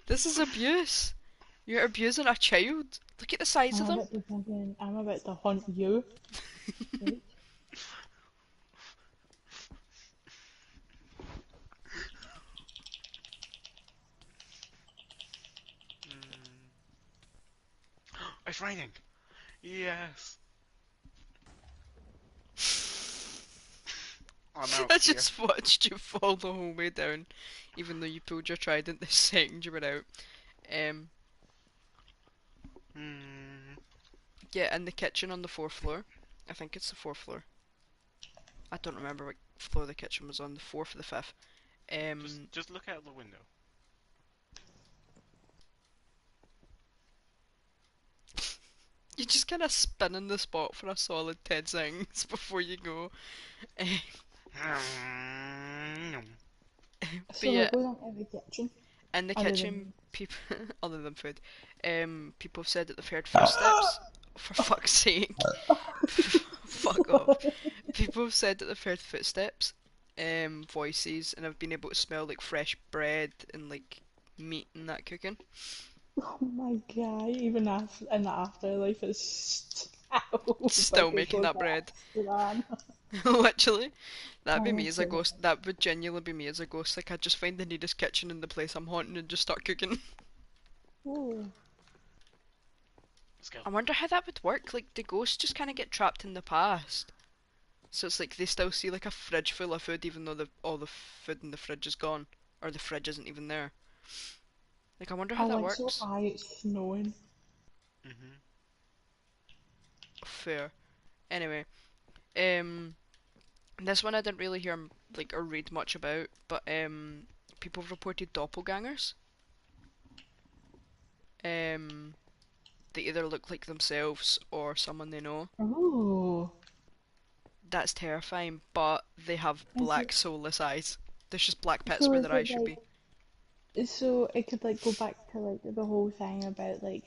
This is abuse. You're abusing a child. Look at the size of them. I'm about to hunt you. Right? It's raining! Yes! I'm out I here. just watched you fall the whole way down, even though you pulled your trident the second you were out. Um, Mm. yeah, in the kitchen on the fourth floor. I think it's the fourth floor. I don't remember what floor the kitchen was on, the fourth or the fifth. Just look out the window. You just kind of spin in the spot for a solid 10 seconds before you go. But So yeah, it goes on every kitchen. In the other kitchen, than people other than food, people have said that they've heard footsteps. For fuck's sake, fuck off. People have said that they've heard footsteps, voices, and have been able to smell like fresh bread and like meat and that cooking. oh my god, even after in the afterlife it's still Still fucking making goes that bread. on. Literally. That'd be me as a Honestly. ghost. That would genuinely be me as a ghost. Like, I'd just find the nearest kitchen in the place I'm haunting and just start cooking. Oh. Let's go. I wonder how that would work. Like, the ghosts just kind of get trapped in the past. So it's like they still see like a fridge full of food even though all the food in the fridge is gone. Or the fridge isn't even there. Like, I wonder how Oh, that like so works. high it's snowing. Mhm. Fair. Anyway, um, this one I didn't really hear like or read much about, but people have reported doppelgangers. Um, they either look like themselves or someone they know. Oh. That's terrifying, but they have Is black it soulless eyes. There's just black pits so where is their eyes it should be. like so it could like go back to like the whole thing about like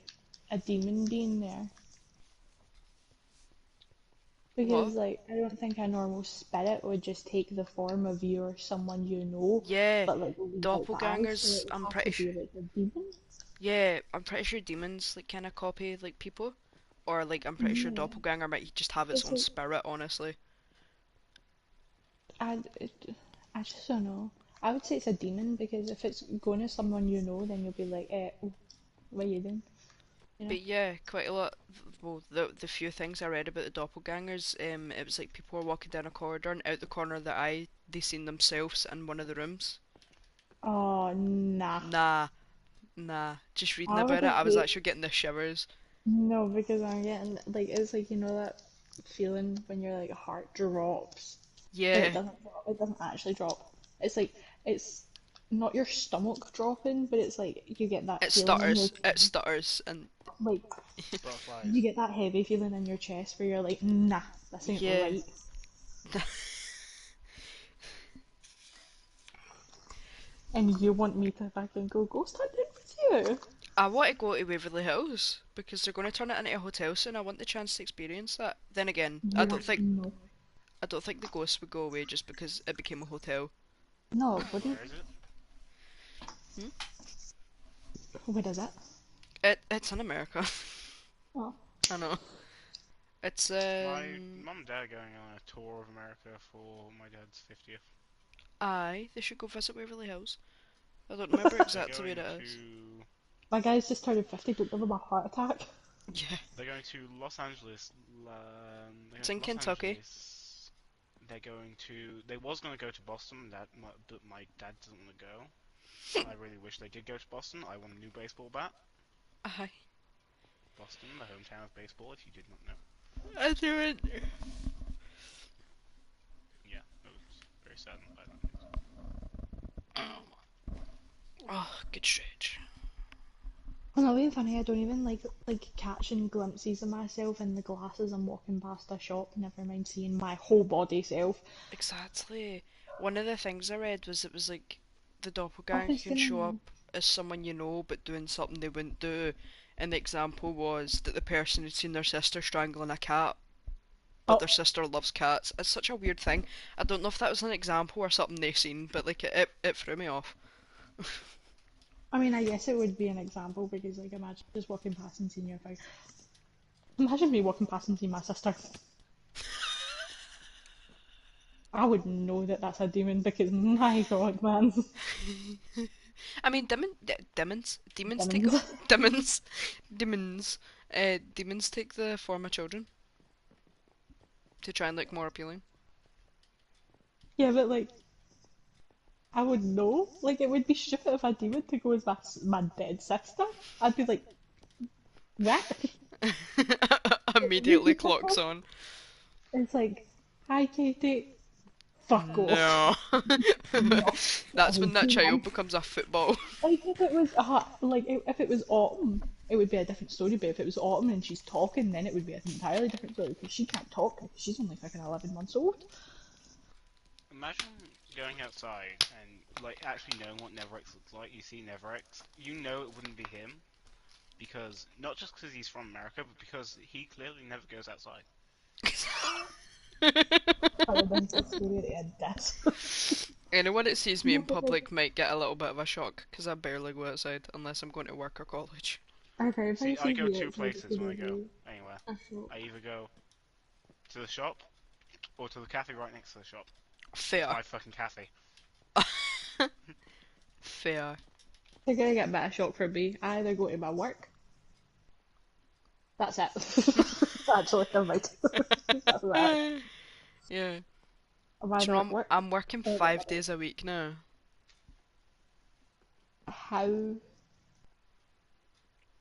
a demon being there? What? Because like I don't think a normal spirit would just take the form of you or someone you know, Yeah, but like leave out the eyes, so doppelgangers. it would have to be like a demon. Yeah, I'm pretty sure demons like kind of copy like people, or like I'm pretty sure Yeah. doppelganger might just have its It's own like spirit. Honestly, I just don't know. I would say it's a demon because if it's going to someone you know, then you'll be like, oh, what are you doing? You know? but yeah, quite a lot. Well, the few things I read about the doppelgangers, it was like people were walking down a corridor and out the corner of their eye they seen themselves in one of the rooms. Oh, nah. Nah, nah. Just reading I would about it, I was hate actually getting the shivers. no because I'm getting like it's like you know that feeling when your like heart drops, but it Yeah, doesn't drop. It doesn't actually drop. It's like it's not your stomach dropping, but it's like you get that it feeling in your stutters. It stutters, and like you Butterflies. get that heavy feeling in your chest where you're like, nah, this ain't yeah. right. And you want me to fucking go ghost hunting with you? I want to go to Waverly Hills because they're going to turn it into a hotel soon. I want the chance to experience that. Then again, You want no, I don't think the ghosts would go away just because it became a hotel. no. What do you? Where is it? Hmm? What is it? It's in America. Oh, I know. It's My mum and dad are going on a tour of America for my dad's 50th. aye, they should go visit Waverly Hills. I don't remember They're exactly going where it is. to my guy's just turned 50. Don't give him a heart attack. Yeah, they're going to Los Angeles. They're it's going in to Los Kentucky. Angeles. They're going to. They was going to go to Boston. But my dad doesn't want to go. I really wish they did go to Boston. I want a new baseball bat. Aye, Boston, the hometown of baseball. If you did not know. I do it. Yeah, I was very saddened by that news. Oh, good stretch. Well, not being funny, I don't even like catching glimpses of myself in the glasses I'm walking past a shop. Never mind seeing my whole body self. Exactly. One of the things I read was it was like the I doppelganger was can show gonna. up as someone you know but doing something they wouldn't do. And the example was that the person had seen their sister strangling a cat, but their Oh, sister loves cats. It's such a weird thing. I don't know if that was an example or something they seen, but like it threw me off. I mean, I guess it would be an example because, like, imagine just walking past and seeing your face. Imagine me walking past and seeing my sister. I would know that that's a demon because, my God, man. I mean, demons take Demons. demons, demons, demons take the form of children to try and look more appealing. Yeah, but, like, I would know. Like, it would be stupid if a demon to go as my dead sister. I'd be like, what? Immediately clocks on. It's like, hi, Katie. Fuck off. No. Not That's when that every child month. becomes a football. Like if it was if it was autumn, it would be a different story. But if it was autumn and she's talking, then it would be an entirely different story because she can't talk because she's only fucking 11 months old. imagine going outside and like actually knowing what Neverx looks like. You see Neverx, you know it wouldn't be him because not just because he's from America, but because he clearly never goes outside. I would have been so scary at death. Anyone that sees me No, in but like, public might get a little bit of a shock because I barely go outside unless I'm going to work or college. okay, if I See, I see go you two outside, it places could when I go be anywhere. a shock. I either go to the shop or to the cafe right next to the shop. It's Fair. my fucking cafe. Fair. They're gonna get a bit of shock for me. I either go to my work. That's it. Actually, never mind. That's that. Yeah. I'm Do you either know at work I'm working or at 5 days a week now. how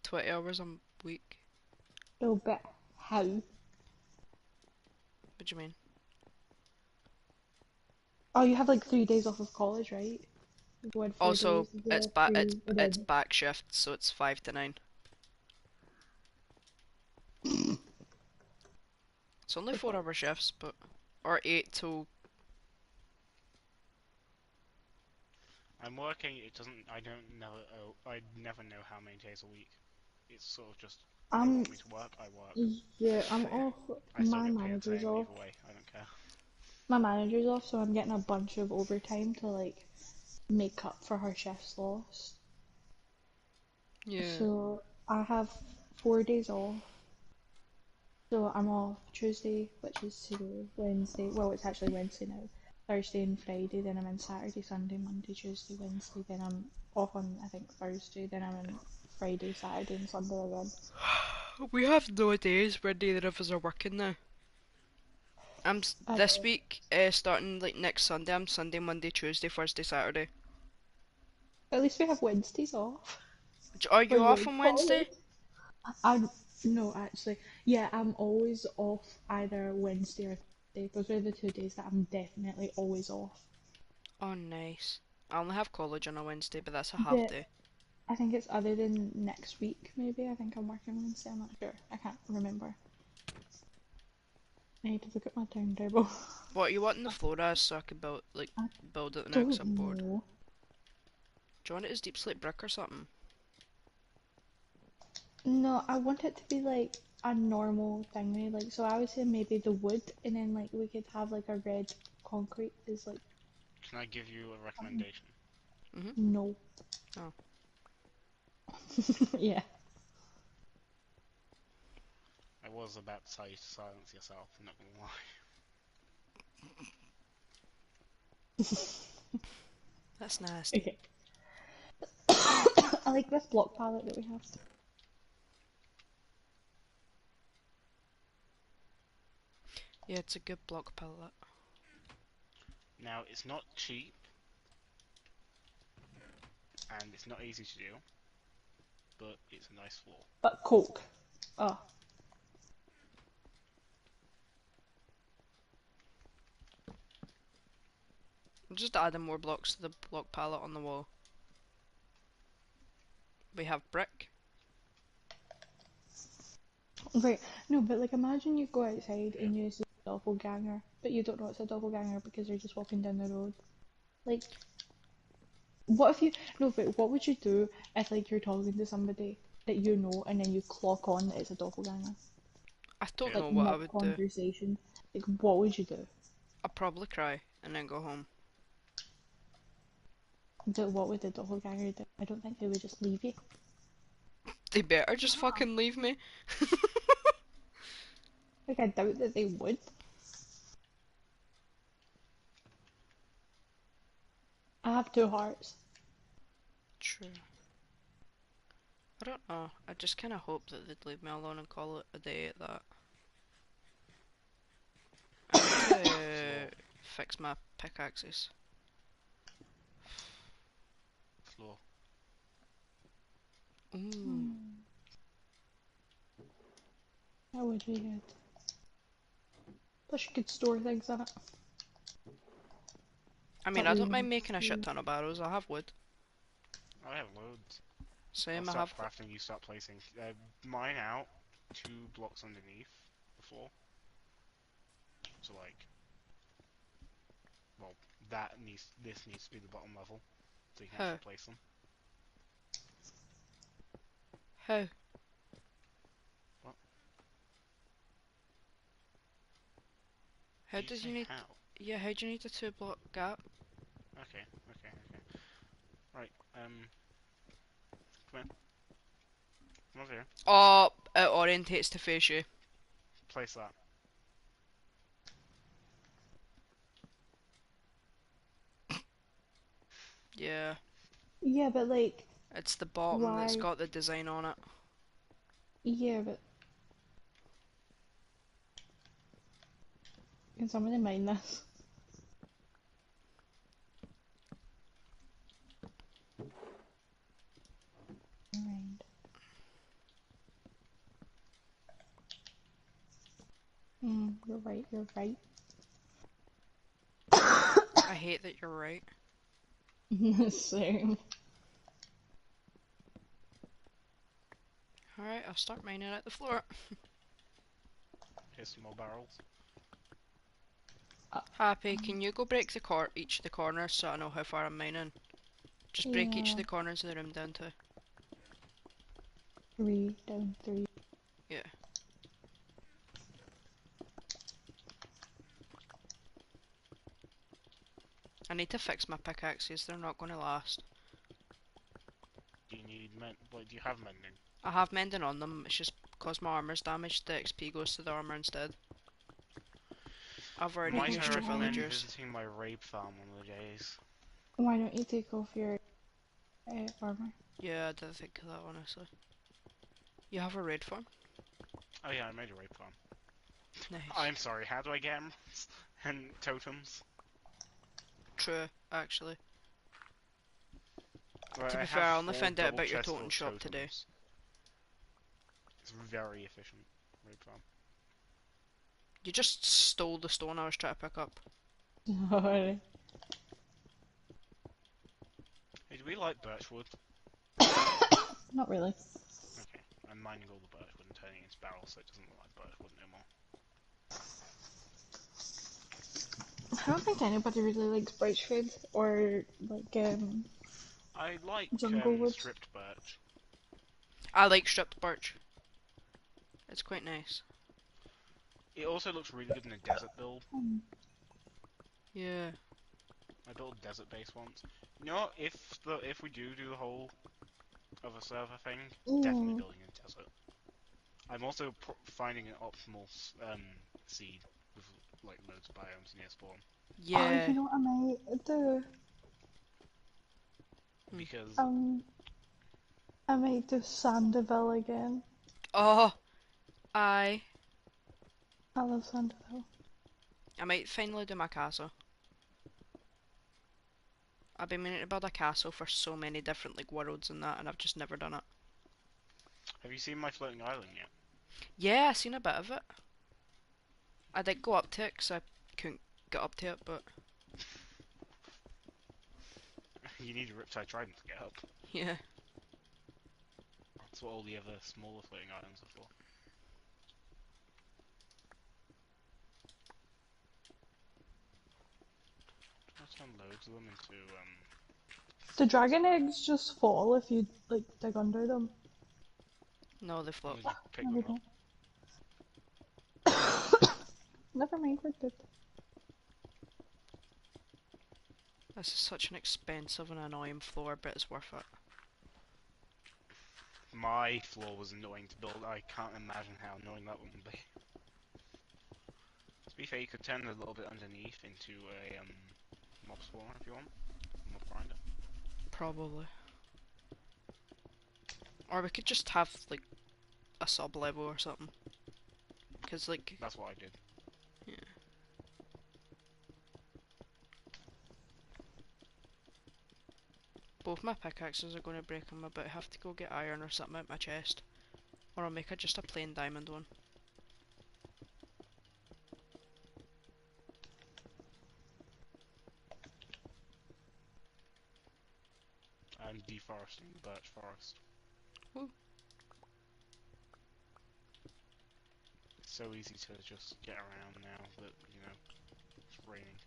20 hours a week. no bit how. What do you mean? Oh, you have like 3 days off of college, right? You go in 4 days, Also, you get three, and it's then back shift, so it's 5 to 9. It's only the fuck. 4 hour shifts, but or 8 till. I'm working. It doesn't. I don't know. Oh, I never know how many days a week. It's sort of just they I'm want me to work. I work. yeah, I'm off. I still My get paid the manager's same off. either way. I don't care. My manager's off, so I'm getting a bunch of overtime to like make up for her shifts lost. Yeah. So I have 4 days off. So I'm off Tuesday, which is today, Wednesday. Well, it's actually Wednesday now. Thursday and Friday. Then I'm in Saturday, Sunday, Monday, Tuesday, Wednesday. Then I'm off on I think Thursday. Then I'm in Friday, Saturday, and Sunday again. We have no days where neither of us are working now. I This know. week, starting like next Sunday. I'm Sunday, Monday, Tuesday, Thursday, Saturday. At least we have Wednesdays off Are for you off you on college. Wednesday? I'm no, actually, yeah, I'm always off either Wednesday or Thursday. Those are the 2 days that I'm definitely always off. Oh, nice. I only have college on a Wednesday, but that's a half The day. I think it's other than next week, maybe. I think I'm working Wednesday. I'm not sure. I can't remember. I need to look at my timetable. What you want in the floor as so I could I build it now because don't I'm bored. know. Do you want it as deep slate brick or something? No, I want it to be like a normal thingy. Like, so I would say maybe the wood, and then like we could have like a red concrete is like Can I give you a um, recommendation? Mhm. no. Oh. Yeah. I was about to tell you to silence yourself. I'm not gonna lie. That's nasty. Okay. I like this block palette that we have. Yeah, it's a good block palette. Now it's not cheap and it's not easy to do, but it's a nice floor. But Coke. Oh, I'm just adding more blocks to the block palette on the wall. We have brick. right. No, but like imagine you go outside and you see a doppelganger, but you don't know it's a doppelganger because you're just walking down the road. Like, what if you, no, but what would you do if like you're talking to somebody that you know and then you clock on that it's a doppelganger? I don't Yeah. know Like what I mid would do. conversation. Like, what would you do? I'd probably cry and then go home. What would the doppelganger do? I don't think they would just leave you. They better just fucking leave me. Like, I doubt that they would. I have two hearts. True. I don't know. I just kind of hope that they'd leave me alone and call it a day at that. I need Floor. to fix my pickaxes. Floor. Ooh. Hmm, that would be good. Plus, you could store things in it. I mean, But I we don't won't mind making a shit do. ton of barrels. I have wood. I have loads. I'll Same, I start have. crafting, you start placing. Mine out 2 blocks underneath the floor. So like, Well, this needs to be the bottom level, so you can How? actually place them. How? What? How Did you does you say need? how? Yeah, how do you need a 2 block gap? Okay, okay, okay. Right, come in. Come over here. Oh, it orientates to face you. Place that. Yeah, Yeah, but like, it's the bottom that's why? got the design on it. Yeah, but can somebody mind this? Mind. You're right, you're right. I hate that you're right. Same. Alright, I'll start mining out the floor. Here's some more barrels. Happy, can you go break each of the corners so I know how far I'm mining? Just break each of Yeah, the corners of the room down to. 3 down 3. Yeah. I need to fix my pickaxes, they're not going to last. Do you need men? What do you have mending? I have mending on them, it's just because my armor's damaged, the XP goes to the armor instead. I've already Might Okay, I used your recommend villagers. visiting my rape farm one of the days? Why don't you take off your armor? Yeah, I did think of that honestly. You have a raid farm? Oh yeah, I made a rape farm. Nice. I'm sorry, how do I get emeralds and totems? True, actually. Right, To I be have fair, I only 4 found out double about your chests full totem of shop today. totems. It's very efficient rape farm. You just stole the stone I was trying to pick up. Sorry. Hey, do we like birchwood? Not really. Okay, I'm mining all the birchwood and turning it into barrels so it doesn't look like birchwood no more. I don't think anybody really likes Birchwood or like I like Junglewood. stripped birch. I like stripped birch. It's quite nice. It also looks really good in a desert build. Yeah. I built a desert base once. You know what? If we do the whole of a server thing, definitely Mm. building in a desert. I'm also finding an optimal seed with like loads of biomes near spawn Oh, Yeah. you know what I might do? because Um, I might do Sandoval again. Oh, I I love Sandoval. I might finally do my castle. I've been meaning to build a castle for so many different like worlds and that, and I've just never done it. have you seen my floating island yet? Yeah, I seen a bit of it. I did go up to it 'cause I couldn't get up to it, but You need a Riptide Trident to get up. yeah. That's what all the other smaller floating islands are for. I turn loads of them into The dragon eggs just fall if you like dig under them. No, they and flop. then you pick No, they them up. don't. Never mind, we're good. This is such an expensive and annoying floor, but it's worth it. My floor was annoying to build. I can't imagine how annoying that wouldn't be. To be fair, you could turn a little bit underneath into a mob spawner if you want. Mob grinder. Probably. Or we could just have like a sub level or something. Cause like That's what I did. yeah. Both my pickaxes are going to break. I'm about to have to go get iron or something out my chest. Or I'll make it just a plain diamond one. I'm deforesting the birch forest. Ooh. It's so easy to just get around now that, you know, it's raining.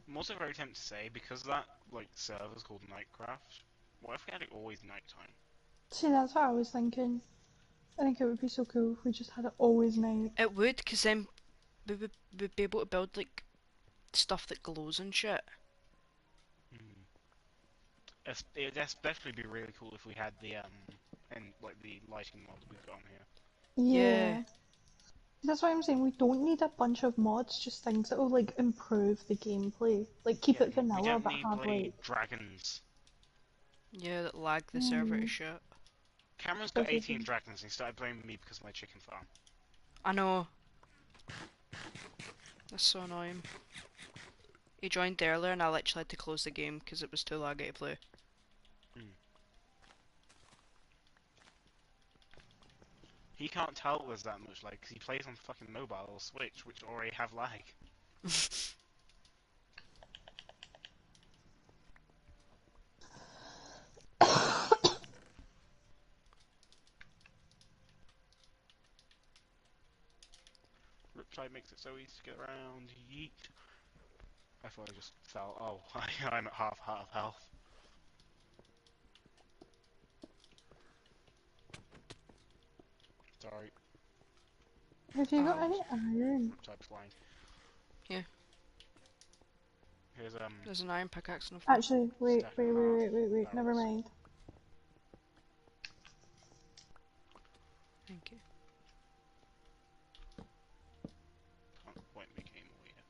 I'm also very tempted to say, because that like server's called Nightcraft, what if we had it always nighttime? See, that's what I was thinking. I think it would be so cool if we just had it always night. It would, cause then we'd be able to build like stuff that glows and shit. Hmm. It'd especially be really cool if we had the and like the lighting mod we've got on here. Yeah. Yeah. That's why I'm saying we don't need a bunch of mods, just things that will like improve the gameplay. Like keep Yeah, it we vanilla don't but need have bloody like dragons. Yeah, that lag the server to shit. Cameron's got especially 18 dragons and he started blaming me because of my chicken farm. I know. That's so annoying. He joined earlier and I literally had to close the game because it was too laggy to play. Hmm. He can't tell us that much, like, 'cause he plays on fucking mobile or Switch, which already have lag. Riptide makes it so easy to get around. Yeet. I thought I just fell. Oh, I'm at half health. Sorry, Have you got Oh, any iron? Riptide's flying. Yeah. Here's there's an iron pickaxe on the floor. Actually, wait, stack wait, and a wait, half wait, wait, wait, never barrels. mind. Thank you. Can't quite make any more yet.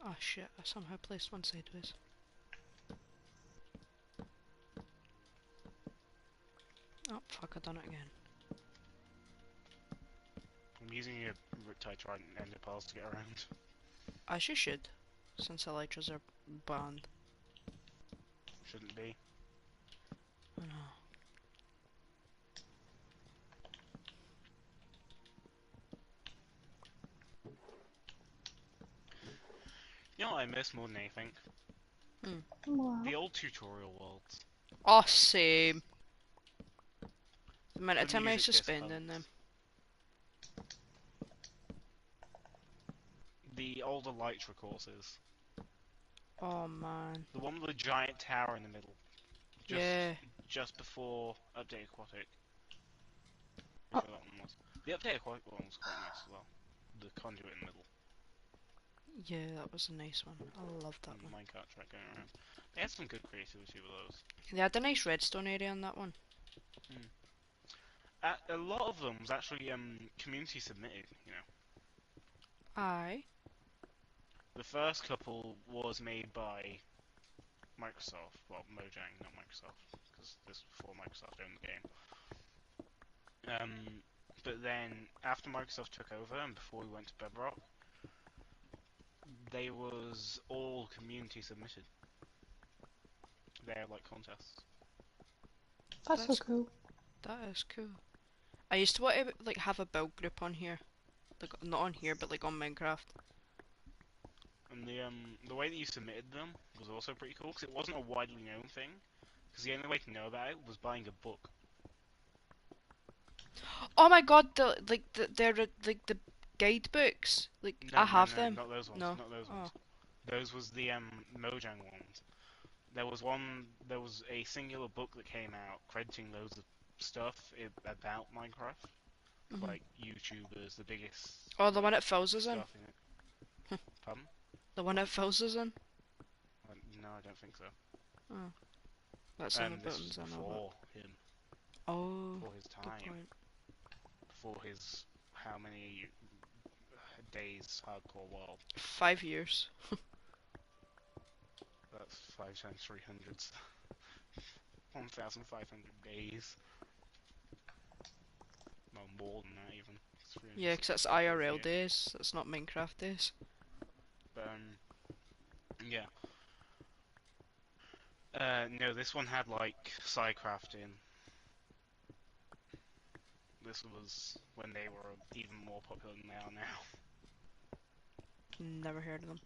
Oh shit, I somehow placed one sideways. Oh fuck, I done it again. I'm using a Riptide Trident and Ender Pearls to get around. As you should, since elytras are banned. Shouldn't be. I know. You know what I miss more than anything? Wow. The old tutorial worlds. Oh, same. The amount of The time I used music to disc spend in hubs. them. The older Elytra courses. Oh man. The one with the giant tower in the middle. Yeah. Just before Update Aquatic. Oh. Whichever that one was. The Update Aquatic one was quite nice as well. The conduit in the middle. Yeah, that was a nice one. I loved that And the one. minecart track going around. They had some good creativity with those. They had a nice redstone area on that one. A lot of them was actually community submitted, you know. Aye. The first couple was made by Microsoft, well, Mojang, not Microsoft, because this was before Microsoft owned the game. But then, after Microsoft took over and before we went to Bedrock, they was all community submitted. They're like contests. That's so That's cool. That is cool. I used to want to like have a build group on here, like not on here, but like on Minecraft. And the way that you submitted them was also pretty cool, because it wasn't a widely known thing, because the only way to know about it was buying a book. Oh my god, they're like the guidebooks. Like No, I no, have no, them. not those ones, No. not those Oh. ones. Those was the Mojang ones. There was a singular book that came out crediting loads of stuff about Minecraft, Mhm. like YouTubers, the biggest Oh, the like one it fills us in. stuff in it. Pardon? The one it fills us in. No, I don't think so. Oh, that's some of the This was buttons I know about. before him, Oh, before his good time, point. before his how many days hardcore world. 5 years. That's 5 times 300. 1,500 days. No, more than that even. It's Yeah, 'cause that's 365 days a IRL year. days. That's not Minecraft days. But yeah. No, this one had like Psycrafting. This was when they were even more popular than they are now. Never heard of them.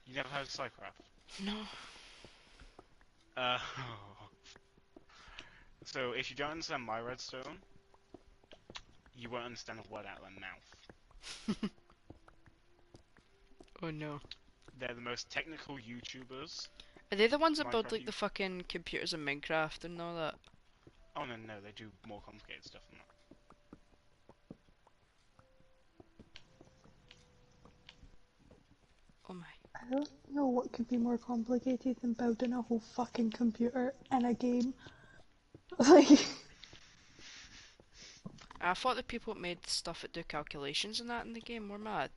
You never heard of Psycraft? No. Uh, so if you don't understand my redstone, you won't understand a word out of their mouth. Oh no. They're the most technical YouTubers. Are they the ones that build Minecraft like the fucking computers in Minecraft and all that? Oh no, they do more complicated stuff than that. Oh my. I don't know what could be more complicated than building a whole fucking computer in a game. Like, I thought the people that made stuff that do calculations and that in the game were mad.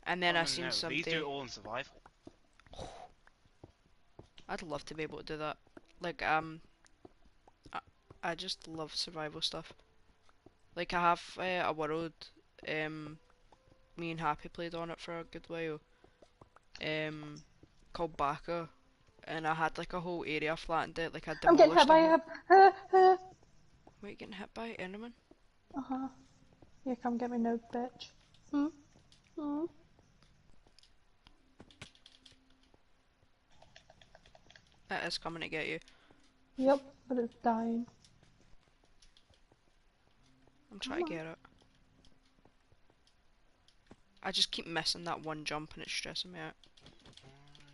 And then Oh I no, seen no, these do it somebody. all in survival. I'd love to be able to do that. Like, I, I just love survival stuff. Like, I have a world, me and Happy played on it for a good while, called Baka, and I had like a whole area flattened out, like I I'm getting hit demolished a by whole. a. Wait, getting hit by anyone? Uh-huh. Yeah, come get me now, bitch. Hmm? Hmm? It is coming to get you. Yep, but it's dying. I'm Come trying to on. get it. I just keep missing that one jump and it's stressing me out. Why have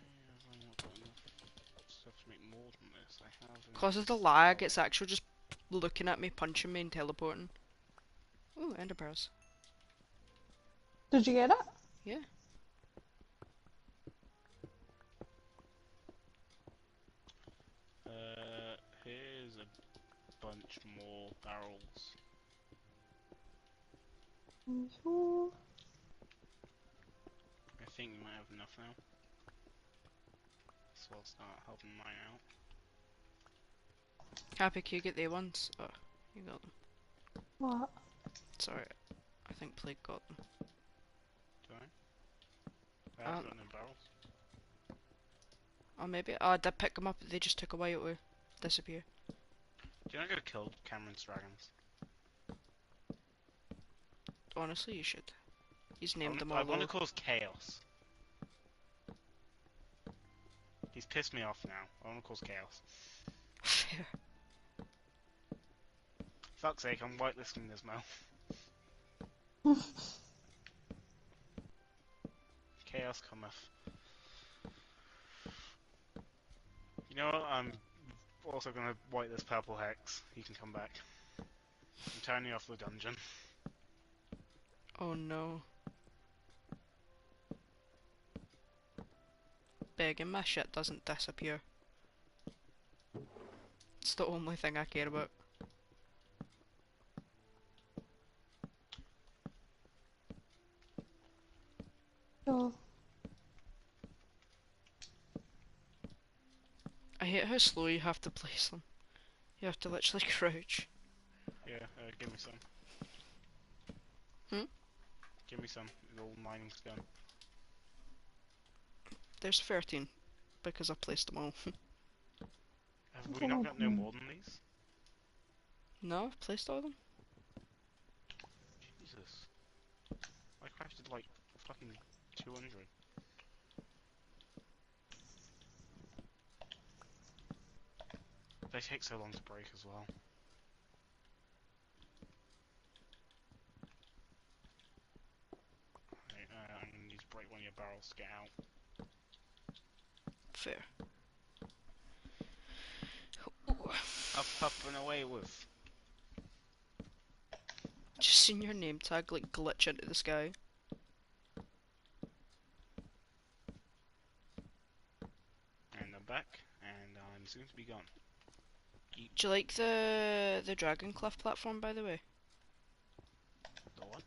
I not got enough stuff to make more than this? I have enough. Cause of the lag, it's actually just looking at me, punching me and teleporting. Ooh, ender pearls. Did you get it? Yeah. Here's a bunch more barrels. So, I think we might have enough now. So I'll start helping mine out. Happy, can you get the ones? Oh, you got them. what? Sorry, I think Plague got them. Do I? I haven't got no barrels. Or maybe. Oh, I did pick them up, but they just took a while to disappear. Do you want to go kill Cameron's dragons? Honestly, you should. He's named them I all want to though. cause chaos. He's pissed me off now. I want to cause chaos. Fair. Fuck's sake, I'm whitelisting this now. Chaos cometh. You know what? I'm also gonna white this purple hex. He can come back. I'm turning off the dungeon. Oh no. Begging my shit doesn't disappear. It's the only thing I care about. So, I hate how slow you have to place them. You have to literally crouch. Yeah, give me some. Hmm? Give me some. The old mining's done. There's 13, because I placed them all. Have we not got no more than these? No, I've placed all of them. Jesus. I crafted like fucking 200. They take so long to break as well. Right, I'm gonna need to break one of your barrels to get out. Fair. Up and away with. Just seen your name tag like glitch into the sky. And I'm back, and I'm soon to be gone. Eat Do you like the Dragon Cliff platform, by the way? the what?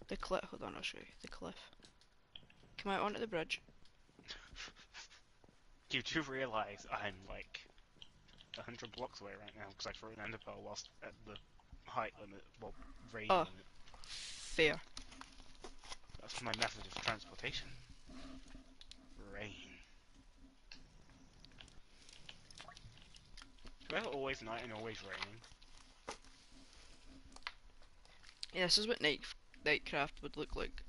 The cliff. Hold on, I'll show you. The cliff. Come out onto the bridge. You do realise I'm like 100 blocks away right now because I threw an ender pearl whilst at the height limit, well, range Oh. limit. Fair. That's my method of transportation. Rain. Well, always night and always raining. Yeah, this is what Nightcraft would look like.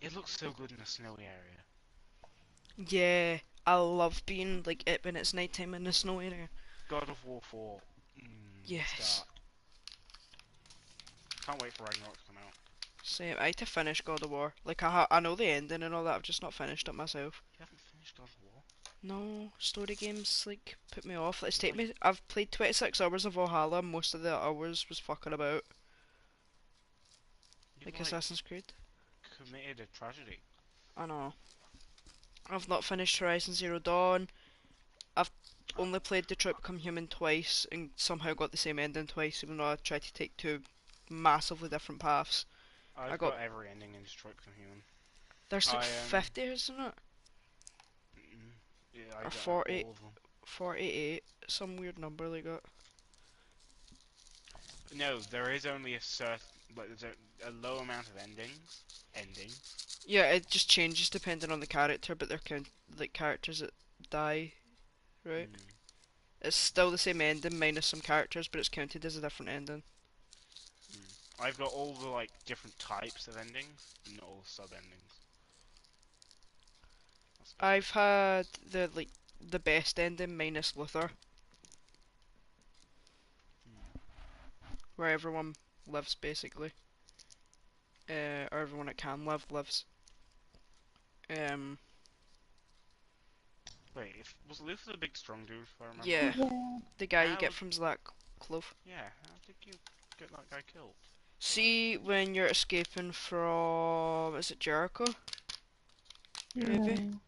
It looks so good in a snowy area. Yeah, I love being like it when it's nighttime in the snow area. God of War 4. Yes. Start. can't wait for Ragnarok to come out. Same. I had to finish God of War. Like I know the ending and all that. I've just not finished it myself. You haven't finished God of War? No, story games like put me off. It's take Like, me. I've played 26 hours of Valhalla. Most of the hours was fucking about, you've like like Assassin's Creed. committed a tragedy. I know. I've not finished Horizon Zero Dawn. I've only played Detroit Become Human twice and somehow got the same ending twice, even though I tried to take two massively different paths. I I've got got every ending in Detroit Become Human. there's like I 50, isn't it? yeah, I Or got 40, all of them. 48, some weird number they got. No, there is only a certain, like, there's a low amount of endings. Endings. Yeah, it just changes depending on the character, but they're like characters that die, right? Mm. It's still the same ending minus some characters, but it's counted as a different ending. I've got all the like different types of endings, but not all the sub endings. I've had the best ending minus Luther, where everyone lives basically, or everyone that can live lives. Um, Wait, was Luther the big strong dude? If I remember yeah, right. Yeah. the guy you How? get from Zlak Clove. Yeah. How did you get that guy killed? See when you're escaping from, is it Jericho? Yeah. Maybe. No.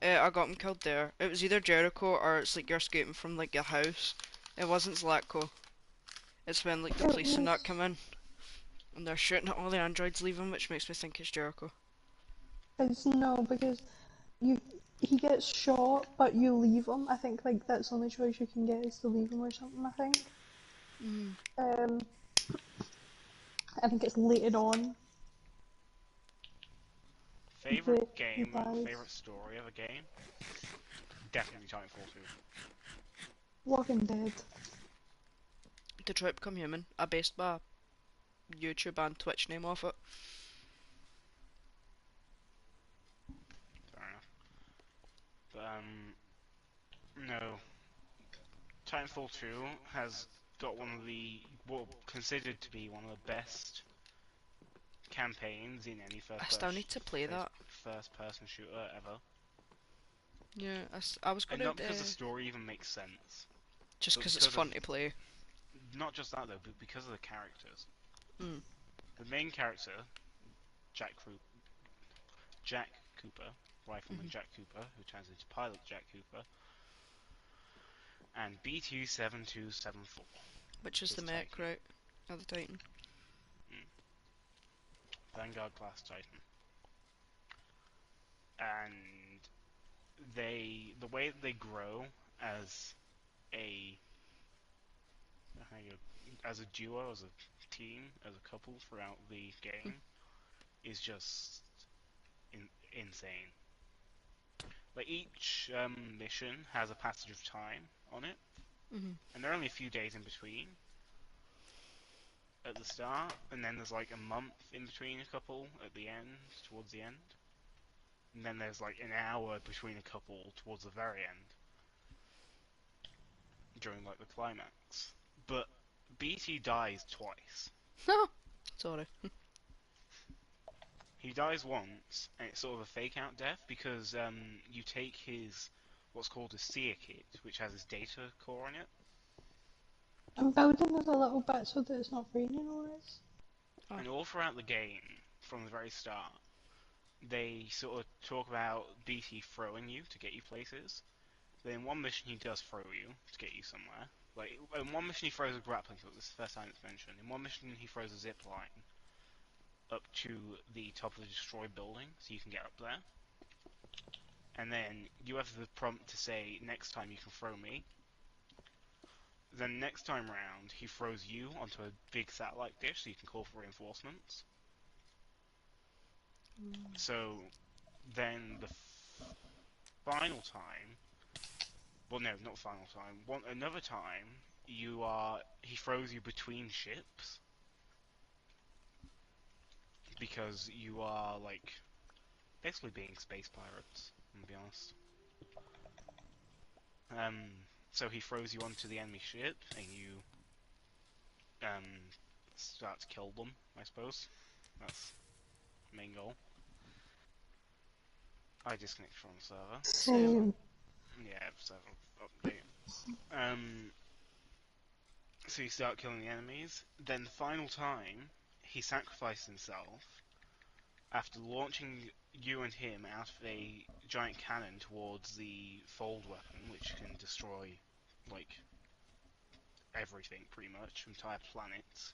I got him killed there. It was either Jericho or it's like you're escaping from like your house. It wasn't Zlatko. It's when like the It police and that was. come in and they're shooting at all the androids leaving, which makes me think it's Jericho. It's no, because you he gets shot, but you leave him. I think like that's the only choice you can get is to leave him or something. Mm. Um, I think it's later on Favorite that he game, dies. favorite story of a game? Definitely Titanfall 2. Walking Dead. Detroit Become Human. I based my YouTube and Twitch name off it. Fair enough. But no. Titanfall 2 has got one of the, what considered to be one of the best campaigns in any I still need to play that. first person shooter ever. Yeah, I was And gonna not because the story even makes sense, just but because it's because of, fun to play. not just that though, but because of the characters. Mm. The main character, Jack, Jack Cooper, Rifleman Mhm. Jack Cooper, who turns into Pilot Jack Cooper, and BT-7274, Which is his the mech, Titan. right? Of the Titan. Vanguard class Titan. And the way that they grow as a as a duo, as a team, as a couple throughout the game is just insane. Like each mission has a passage of time on it, Mhm. and there are only a few days in between at the start, and then there's like a month in between a couple at the end, towards the end, and then there's like an hour between a couple towards the very end during like the climax. But BT dies twice. Sorry. He dies once, and it's sort of a fake out death because you take his what's called a seer kit, which has his data core on it. I'm building it a little bit so that it's not raining on us. Oh. And all throughout the game, from the very start, they sort of talk about BT throwing you to get you places. But in one mission, he does throw you to get you somewhere. Like in one mission, he throws a grappling hook. This is the first time it's mentioned. In one mission, he throws a zip line up to the top of the destroyed building, so you can get up there. And then you have the prompt to say, next time you can throw me. Then next time round, he throws you onto a big satellite dish so you can call for reinforcements. So then the final time, well no, not final time, another time, he throws you between ships because you are like basically being space pirates, I'm gonna be honest. So he throws you onto the enemy ship and you um, start to kill them, I suppose. That's the main goal. I disconnected from the server. Same. Yeah, server update. So you start killing the enemies. Then the final time, he sacrificed himself after launching you and him out of a giant cannon towards the fold weapon, which can destroy, like, everything pretty much, entire planets,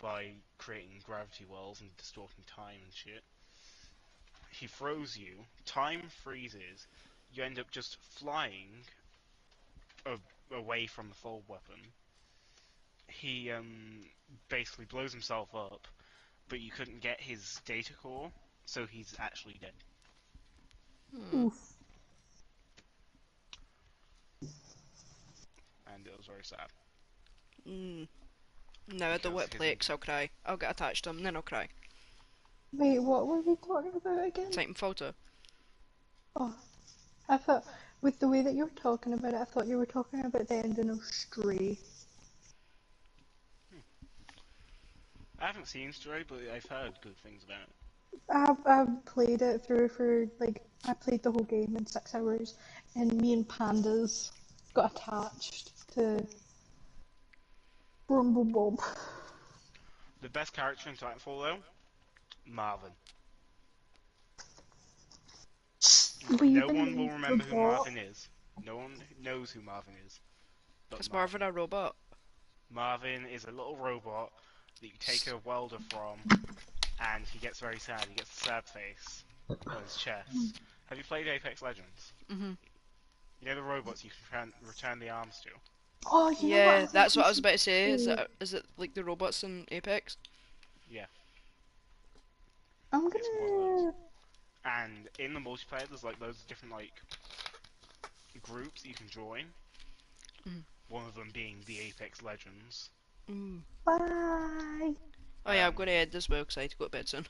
by creating gravity wells and distorting time and shit. He throws you, time freezes, you end up just flying away from the fold weapon. He basically blows himself up, but you couldn't get his data core, so he's actually dead. Oof. And it was very sad. Mm. No, I don't Because want to play it 'cause I'll cry. I'll get attached to him, and then I'll cry. Wait, what were we talking about again? Titanfall 2. Oh, I thought, with the way that you were talking about it, I thought you were talking about the ending of Stray. I haven't seen Stray, but I've heard good things about it. I've played it through for, like, I played the whole game in 6 hours, and me and Pandas got attached to Rumble Bob. The best character in Titanfall, though? Marvin. We No even one will named remember the who bot. Marvin is. No one knows who Marvin is. But Is Marvin a robot? Marvin is a little robot that you take a welder from, and he gets very sad. He gets a sad face on his chest. Have you played Apex Legends? Mm-hmm. You know the robots you can return the arms to? Oh, you know what? Yeah, I that's think what I we was about to say. Is should- it like the robots in Apex? Yeah, I'm it's one of those. gonna. And in the multiplayer, there's like loads of different like groups that you can join. Mhm. One of them being the Apex Legends. Mm. Bye. Oh yeah, I'm going to end as well because I need to go to bed soon.